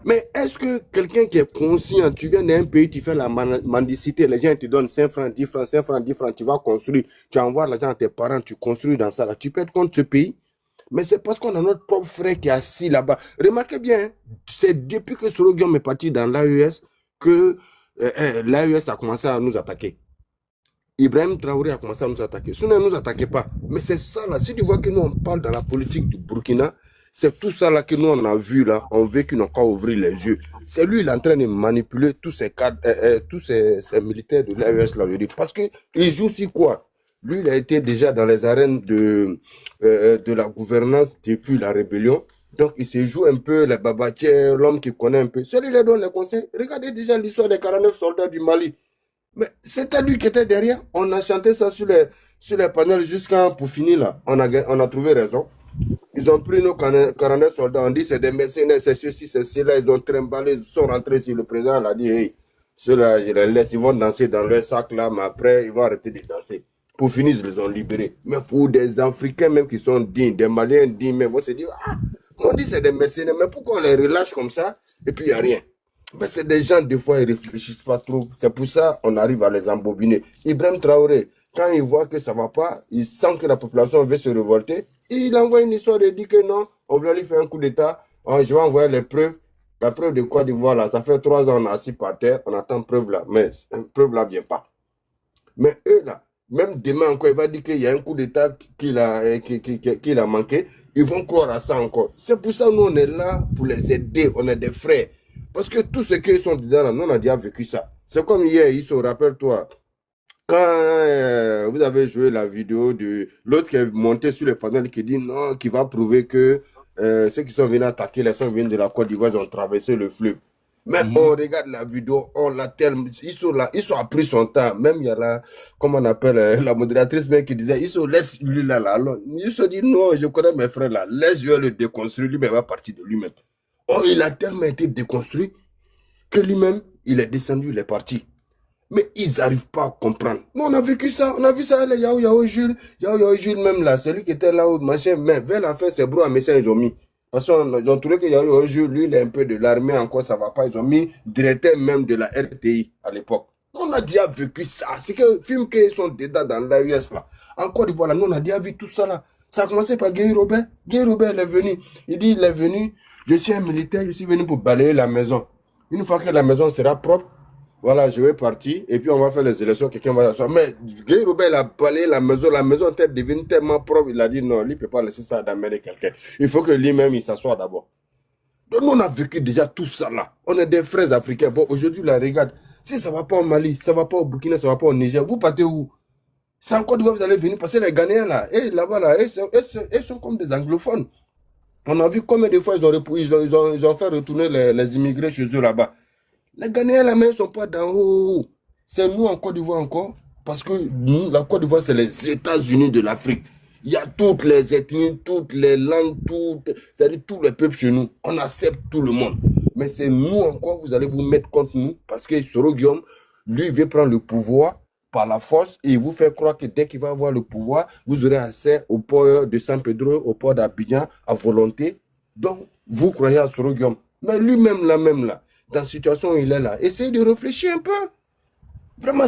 Mais est-ce que quelqu'un qui est conscient, tu viens d'un pays, tu fais la mendicité, les gens te donnent 5 francs, 10 francs, 5 francs, 10 francs, tu vas construire, tu envoies l'argent à tes parents, tu construis dans ça là, tu peux être contre ce pays? Mais c'est parce qu'on a notre propre frère qui est assis là-bas. Remarquez bien, hein, c'est depuis que Soro Guillaume est parti dans l'AES que l'AES a commencé à nous attaquer. Ibrahim Traoré a commencé à nous attaquer. Sinon, il ne nous attaquait pas. Mais c'est ça là. Si tu vois que nous, on parle dans la politique du Burkina, c'est tout ça là que nous, on a vu là. On veut qu'ils n'ont qu'à ouvrir les yeux. C'est lui, il est en train de manipuler tous ces cadres, tous ces militaires de l'AES là. Parce qu'il joue aussi quoi? Lui, il a été déjà dans les arènes de la gouvernance depuis la rébellion. Donc, il se joue un peu les babatiers, l'homme qui connaît un peu. Celui qui donne les conseils. Regardez déjà l'histoire des 49 soldats du Mali. Mais c'était lui qui était derrière. On a chanté ça sur les panels jusqu'à pour finir là. On a trouvé raison. Ils ont pris nos 49 soldats. On dit c'est des mercenaires, c'est ceci, c'est cela. Ils ont trimballé, ils sont rentrés sur le président. Il a dit, hey, ceux-là, je les laisse. Ils vont danser dans leur sac là, mais après, ils vont arrêter de danser. Pour finir, ils les ont libérés. Mais pour des Africains même qui sont dignes, des Maliens dignes, même, on se dit, on dit c'est des mercenaires, mais pourquoi on les relâche comme ça et puis il n'y a rien? Mais c'est des gens, des fois, ils ne réfléchissent pas trop. C'est pour ça qu'on arrive à les embobiner. Ibrahim Traoré, quand il voit que ça ne va pas, il sent que la population veut se révolter, et il envoie une histoire et dit que non, on va lui faire un coup d'État, je vais envoyer les preuves. La preuve de Côte d'Ivoire, là, ça fait 3 ans, on est assis par terre, on attend preuve là, mais preuve là ne vient pas. Mais eux là, même demain encore, il va dire qu'il y a un coup d'État qu'il a manqué. Ils vont croire à ça encore. C'est pour ça que nous, on est là pour les aider. On est des frères. Parce que tous ceux qui sont dedans, là, nous, on a déjà vécu ça. C'est comme hier, il se rappelle-toi, quand vous avez joué la vidéo de l'autre qui est monté sur le panel qui dit non, qui va prouver que ceux qui sont venus attaquer, les gens viennent de la Côte d'Ivoire, ils ont traversé le fleuve. Mais on regarde la vidéo, on l'a tellement. Ils sont là, ils ont appris son temps. Même il y a la, comment on appelle, la modératrice même qui disait, ils sont laisse lui là. Alors, ils se dit non, je connais mes frères là, laisse-le le déconstruire, lui-même va partir de lui-même. Or, il a tellement été déconstruit que lui-même, il est descendu, il est parti. Mais ils n'arrivent pas à comprendre. Nous, on a vécu ça, on a vu ça, les Yao Jules même là, celui qui était là, machin, mais vers la fin, c'est bro à Messin, ils ont mis. Parce qu'ils ont trouvé qu'il y a eu un jour, lui, il est un peu de l'armée, encore ça va pas. Ils ont mis directeur même de la RTI à l'époque. On a déjà vécu ça. C'est que film qu'ils sont dedans dans l'AES là. Encore du voilà, nous on a déjà vu tout ça là. Ça a commencé par Guy Robert. Guy Robert, il est venu. Il dit, il est venu, je suis un militaire, je suis venu pour balayer la maison. Une fois que la maison sera propre, voilà, je vais partir et puis on va faire les élections, quelqu'un va s'asseoir. Mais Guy Robert, il a balayé la maison était devenue tellement propre, il a dit non, lui ne peut pas laisser ça d'amener quelqu'un. Il faut que lui-même, il s'assoie d'abord. Donc nous, on a vécu déjà tout ça là. On est des frères africains. Bon, aujourd'hui, la regarde. Si ça ne va pas au Mali, ça ne va pas au Burkina, ça ne va pas au Niger, vous partez où? C'est encore de vous allez venir passer les Ghanéens là. Et là-bas, là, ils sont comme des anglophones. On a vu combien de fois ils ont fait retourner les immigrés chez eux là-bas. Les Ghanéens, la main ne sont pas d'en haut. C'est nous en Côte d'Ivoire encore. Parce que nous, la Côte d'Ivoire, c'est les États-Unis de l'Afrique. Il y a toutes les ethnies, toutes les langues, c'est-à-dire tous les peuples chez nous. On accepte tout le monde. Mais c'est nous encore, vous allez vous mettre contre nous. Parce que Soro Guillaume, lui, il veut prendre le pouvoir par la force et il vous fait croire que dès qu'il va avoir le pouvoir, vous aurez accès au port de San Pedro, au port d'Abidjan, à volonté. Donc, vous croyez à Soro Guillaume. Mais lui-même, là, dans la situation où il est là, essayez de réfléchir un peu. Vraiment,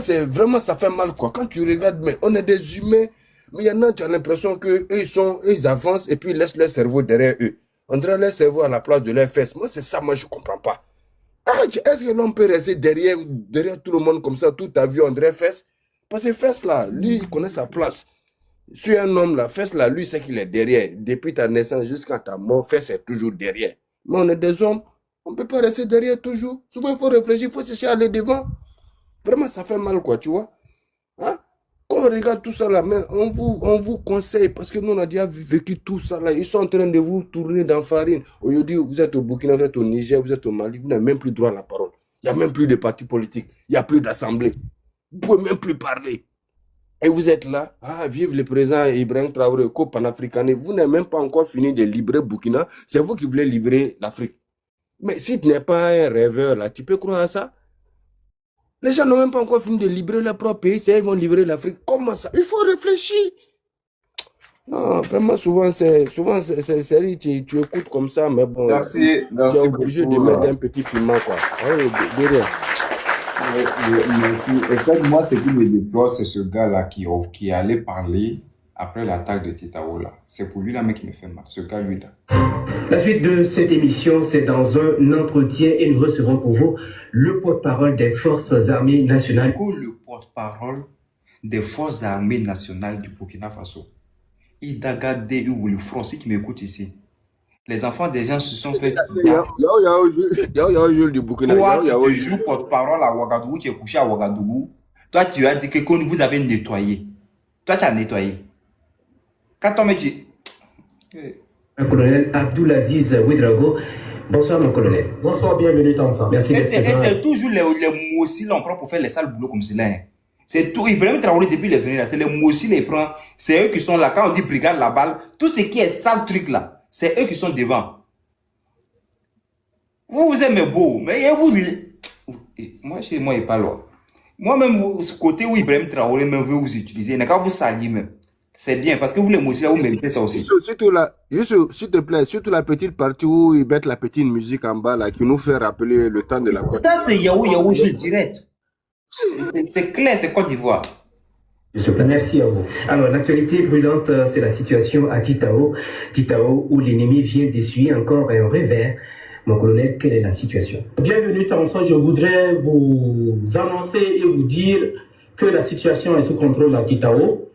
ça fait mal, quoi. Quand tu regardes, mais on est des humains, mais il y en a, tu as l'impression qu'eux, ils avancent et puis ils laissent leur cerveau derrière eux. On dirait leur cerveau à la place de leurs fesses. Moi, c'est ça, moi, je ne comprends pas. Ah, est-ce que l'on peut rester derrière tout le monde comme ça, toute ta vie, on dirait fesses? Parce que fesses, là, lui, il connaît sa place. Si un homme, là, fesses, là, lui, c'est qu'il est derrière. Depuis ta naissance jusqu'à ta mort, fesses est toujours derrière. Mais on est des hommes, on ne peut pas rester derrière toujours. Souvent, il faut réfléchir, il faut chercher à aller devant. Vraiment, ça fait mal, quoi, tu vois. Hein? Quand on regarde tout ça là, mais on vous conseille, parce que nous, on a déjà vécu tout ça là. Ils sont en train de vous tourner dans la farine. Aujourd'hui, vous êtes au Burkina, vous êtes au Niger, vous êtes au Mali, vous n'avez même plus droit à la parole. Il n'y a même plus de partis politiques. Il n'y a plus d'assemblée. Vous ne pouvez même plus parler. Et vous êtes là, vive le président Ibrahim Traoré, co-panafricané. Vous n'avez même pas encore fini de libérer Burkina. C'est vous qui voulez libérer l'Afrique. Mais si tu n'es pas un rêveur là, tu peux croire à ça? Les gens n'ont même pas encore fini de libérer leur propre pays, c'est eux qui vont libérer l'Afrique. Comment ça? Il faut réfléchir. Non, vraiment, souvent, c'est tu écoutes comme ça, mais bon. Merci tu es obligé de mettre un petit piment, quoi. De rien. Et comme moi, ce qui me déplore, c'est ce gars-là qui est allé parler après l'attaque de Titao là. C'est pour lui là, mec, qui me fait mal. Ce gars, lui là. La suite de cette émission, c'est dans un entretien et nous recevons pour vous le porte-parole des Forces armées nationales. Le porte-parole des Forces armées nationales du Burkina Faso. Idaga D.U. ou le français qui m'écoute ici. Les enfants des gens se sont fait... Il y a un jour du Burkina. Toi, tu joues porte-parole à Ouagadougou, tu es couché à Ouagadougou. Toi, tu as dit que vous avez nettoyé. Toi, tu as nettoyé. Quand on me dit... Le colonel Abdoulaziz Ouedraogo. Bonsoir, mon colonel. Bonsoir, bienvenue, Tansa. Merci d'être présent. C'est toujours les mots aussi l'on prend pour faire les sales boulots comme cela. C'est tout. Ibrahim Traoré, depuis les venus là, c'est les mots aussi les prend. C'est eux qui sont là. Quand on dit brigade la balle, tout ce qui est sale truc là, c'est eux qui sont devant. Vous aimez beau, mais vous... Moi, chez moi, il n'est pas loin. Moi-même, ce côté où Ibrahim Traoré même veut vous utiliser, il n'a qu'à vous salir même. C'est bien, parce que vous, les mots là, vous méritez ça aussi. Surtout là, s'il te plaît, surtout la petite partie où ils mettent la petite musique en bas, là, qui nous fait rappeler le temps de la Côte. Ça, c'est Yahoo, je dirais. C'est clair, c'est Côte d'Ivoire. Merci à vous. Alors, l'actualité brûlante, c'est la situation à Titao. Titao, où l'ennemi vient d'essuyer encore un revers. Mon colonel, quelle est la situation? Bienvenue, Tansa. Je voudrais vous annoncer et vous dire que la situation est sous contrôle à Titao.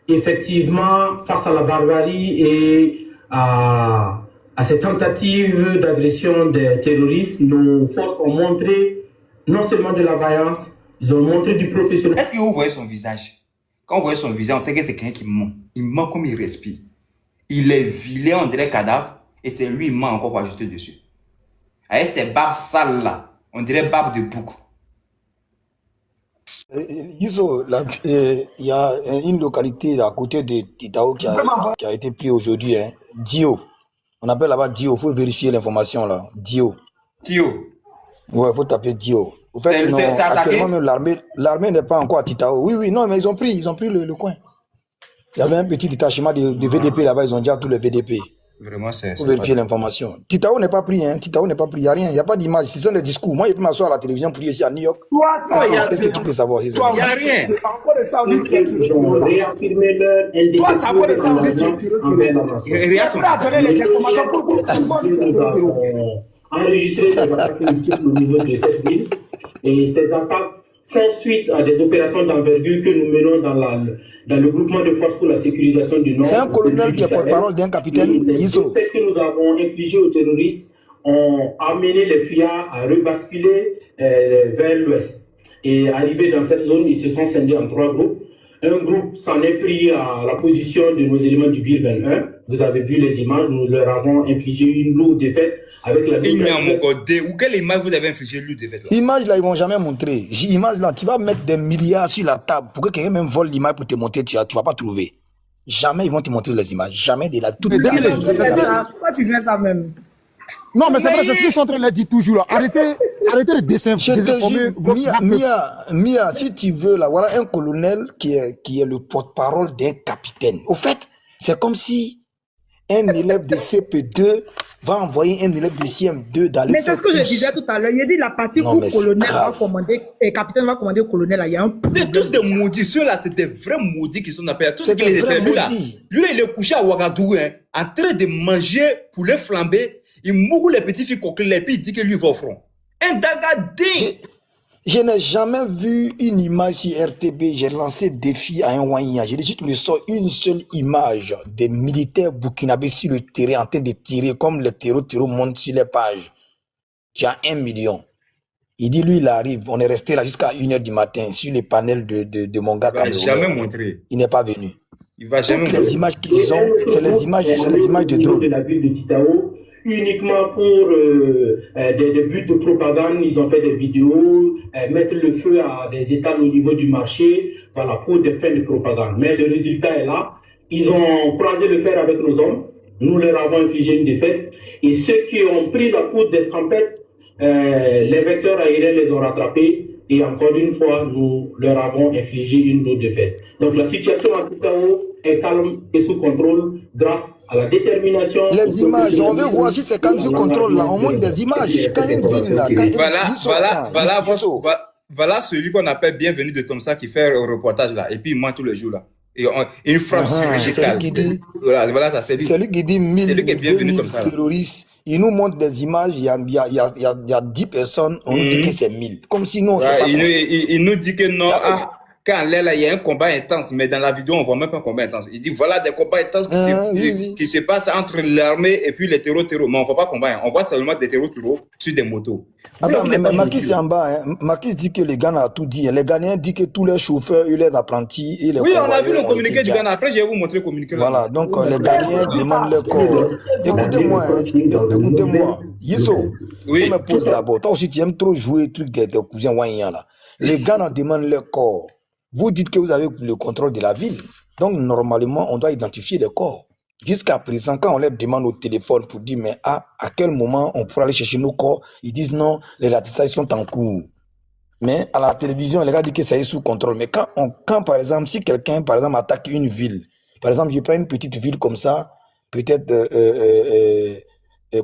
Effectivement, face à la barbarie et à ces tentatives d'agression des terroristes, nos forces ont montré non seulement de la vaillance, ils ont montré du professionnalisme. Est-ce que vous voyez son visage? Quand vous voyez son visage, on sait que c'est quelqu'un qui ment. Il ment comme il respire. Il est vilain, on dirait cadavre, et c'est lui, il ment encore pour ajouter dessus. Avec ces barbes sales là, on dirait barbe de bouc. Yusso, il y a une localité à côté de Titao qui a été prise aujourd'hui, hein. Dio. On appelle là-bas Dio, il faut vérifier l'information là. Dio. Dio. Ouais, il faut taper Dio. Au fait, actuellement même l'armée n'est pas encore à Titao. Oui, non, mais ils ont pris le coin. Il y avait un petit détachement de VDP là-bas, ils ont déjà tous les VDP. Vraiment, c'est... Il faut vérifier l'information. Titao n'est pas pris, hein. Titao n'est pas pris, il n'y a rien, il n'y a pas d'image. Ce sont des discours. Moi, je peux m'asseoir à la télévision pour dire ici à New York. Est-ce que tu peux savoir? Il n'y a rien. Encore de ça, on dit que ont réaffirmé leur indépendance. toi, c'est encore de ça, on dit que tu es prêt à donner les informations pour enregistrer des attaques multiples au niveau de cette ville. Et ces attaques font suite à des opérations d'envergure que nous menons dans le groupement de forces pour la sécurisation du Nord. C'est un colonel qui est porte-parole d'un capitaine. Les effets que nous avons infligés aux terroristes ont amené les fuyards à rebasculer vers l'ouest. Et arrivés dans cette zone, ils se sont scindés en 3 groupes. Un groupe s'en est pris à la position de nos éléments du BIR 21. Vous avez vu les images, nous leur avons infligé une lourde défaite avec la... Ou quelle image vous avez infligé une lourde défaite là? Image là, ils vont jamais montrer. Image là, tu vas mettre des milliards sur la table pour que quelqu'un même vole l'image pour te montrer, tu vas pas trouver. Jamais ils vont te montrer les images. Jamais de la toute. Pourquoi tu fais ça même? Non, mais c'est vrai, c'est ce qu'ils sont en train de le dire toujours là. Arrêtez les dessins. Mia, si tu veux, là, voilà un colonel qui est le porte-parole d'un capitaine. Au fait, c'est comme si un élève de CP2 va envoyer un élève de CM2 dans le. Mais c'est ce que je disais tout à l'heure. Il y a dit la partie où le colonel va commander, et capitaine va commander au colonel. Là, il y a un problème. C'est tous des maudits. Ceux-là, c'est des vrais maudits qui sont dans le pays. Tout ce qui les était lui là. Lui, il est couché à Ouagadougou, hein, en train de manger poulet flambé. Il mourut les petits filles coquilles et puis il dit que lui va au front. Un dagadé. Je n'ai jamais vu une image sur RTB. J'ai lancé défi à un Wanya. J'ai dit, si tu me sors une seule image des militaires burkinabés sur le terrain en train de tirer comme les terreaux montent sur les pages. Tu as 1 million. Il dit, lui, il arrive. On est resté là jusqu'à 1h du matin sur les panels de mon gars. Il ne va jamais montrer. Il n'est pas venu. Il va jamais montrer. Les images qu'ils ont, c'est les images de drone. De la ville de Titao. Uniquement pour des buts de propagande, ils ont fait des vidéos, mettre le feu à des étals au niveau du marché, voilà, pour des fins de propagande. Mais le résultat est là. Ils ont croisé le fer avec nos hommes. Nous leur avons infligé une défaite. Et ceux qui ont pris la poudre d'escampette, les vecteurs aériens les ont rattrapés. Et encore une fois, nous leur avons infligé une lourde défaite. Donc la situation à Titao est calme et sous contrôle grâce à la détermination. Les images, on veut voir si c'est calme sous contrôle là. On montre des images. Quand une ville là, voilà celui qu'on appelle Bienvenue de Tomsa qui fait le reportage là. Et puis il ment tous les jours là. Et une frappe chirurgicale. Voilà, c'est lui. C'est lui qui dit 1000 2000 terroristes. Il nous montre des images, il y a 10 personnes, on nous dit que c'est 1000. Comme si nous, on sait pas. Il nous dit que non, quand là, il y a un combat intense, mais dans la vidéo, on voit même pas un combat intense. Il dit voilà des combats intenses qui se passent entre l'armée et puis les terreaux. Mais on ne voit pas combat, on voit seulement des terreaux sur des motos. Attends, mais Makis c'est en bas. Hein. Makis dit que les Ghana a tout dit. Les Ghanéens disent que tous les chauffeurs, les apprentis et les oui, on a vu le communiqué du Ghana. Après, je vais vous montrer le communiqué. Voilà, donc les Ghanéens demandent leur corps. Écoutez-moi, écoutez-moi. Yiso, je me pose d'abord. Toi aussi, tu aimes trop jouer truc de tes cousins Wanyan là. Les Ghana demandent leur corps. Vous dites que vous avez le contrôle de la ville. Donc, normalement, on doit identifier les corps. Jusqu'à présent, quand on leur demande au téléphone pour dire, mais à quel moment on pourra aller chercher nos corps, ils disent non, les ratissages sont en cours. Mais à la télévision, les gars disent que ça est sous contrôle. Mais quand par exemple, si quelqu'un, par exemple, attaque une ville, par exemple, je prends une petite ville comme ça, peut-être,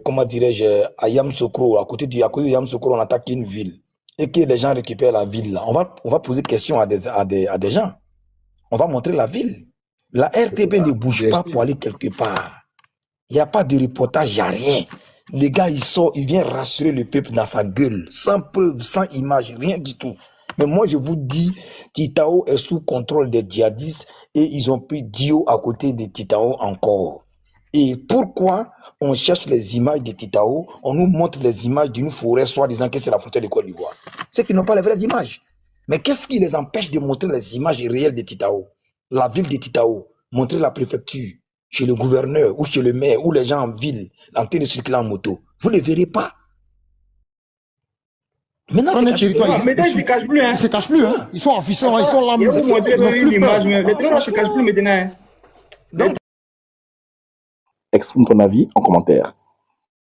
comment dirais-je, à Yamsokro, à côté de Yamsokro, on attaque une ville. Et que les gens récupèrent la ville, là. On va poser question à des gens. On va montrer la ville. La RTP ne bouge pas pour aller quelque part. Il n'y a pas de reportage, il n'y a rien. Le gars, il sort, il vient rassurer le peuple dans sa gueule, sans preuve, sans image, rien du tout. Mais moi, je vous dis, Titao est sous contrôle des djihadistes et ils ont pris Dio à côté de Titao encore. Et pourquoi on cherche les images de Titao, on nous montre les images d'une forêt, soit disant que c'est la frontière de Côte d'Ivoire. Ceux qui n'ont pas les vraies images. Mais qu'est-ce qui les empêche de montrer les images réelles de Titao? La ville de Titao, montrer la préfecture, chez le gouverneur ou chez le maire, ou les gens en ville, en train de circuler en moto. Vous ne les verrez pas. Maintenant, ils se cachent plus. Ils se cachent plus. Hein. Ils sont affichés, ils sont là. Ils vont montrer une image. Les terroristes ne se cachent plus maintenant. Exprime ton avis en commentaire.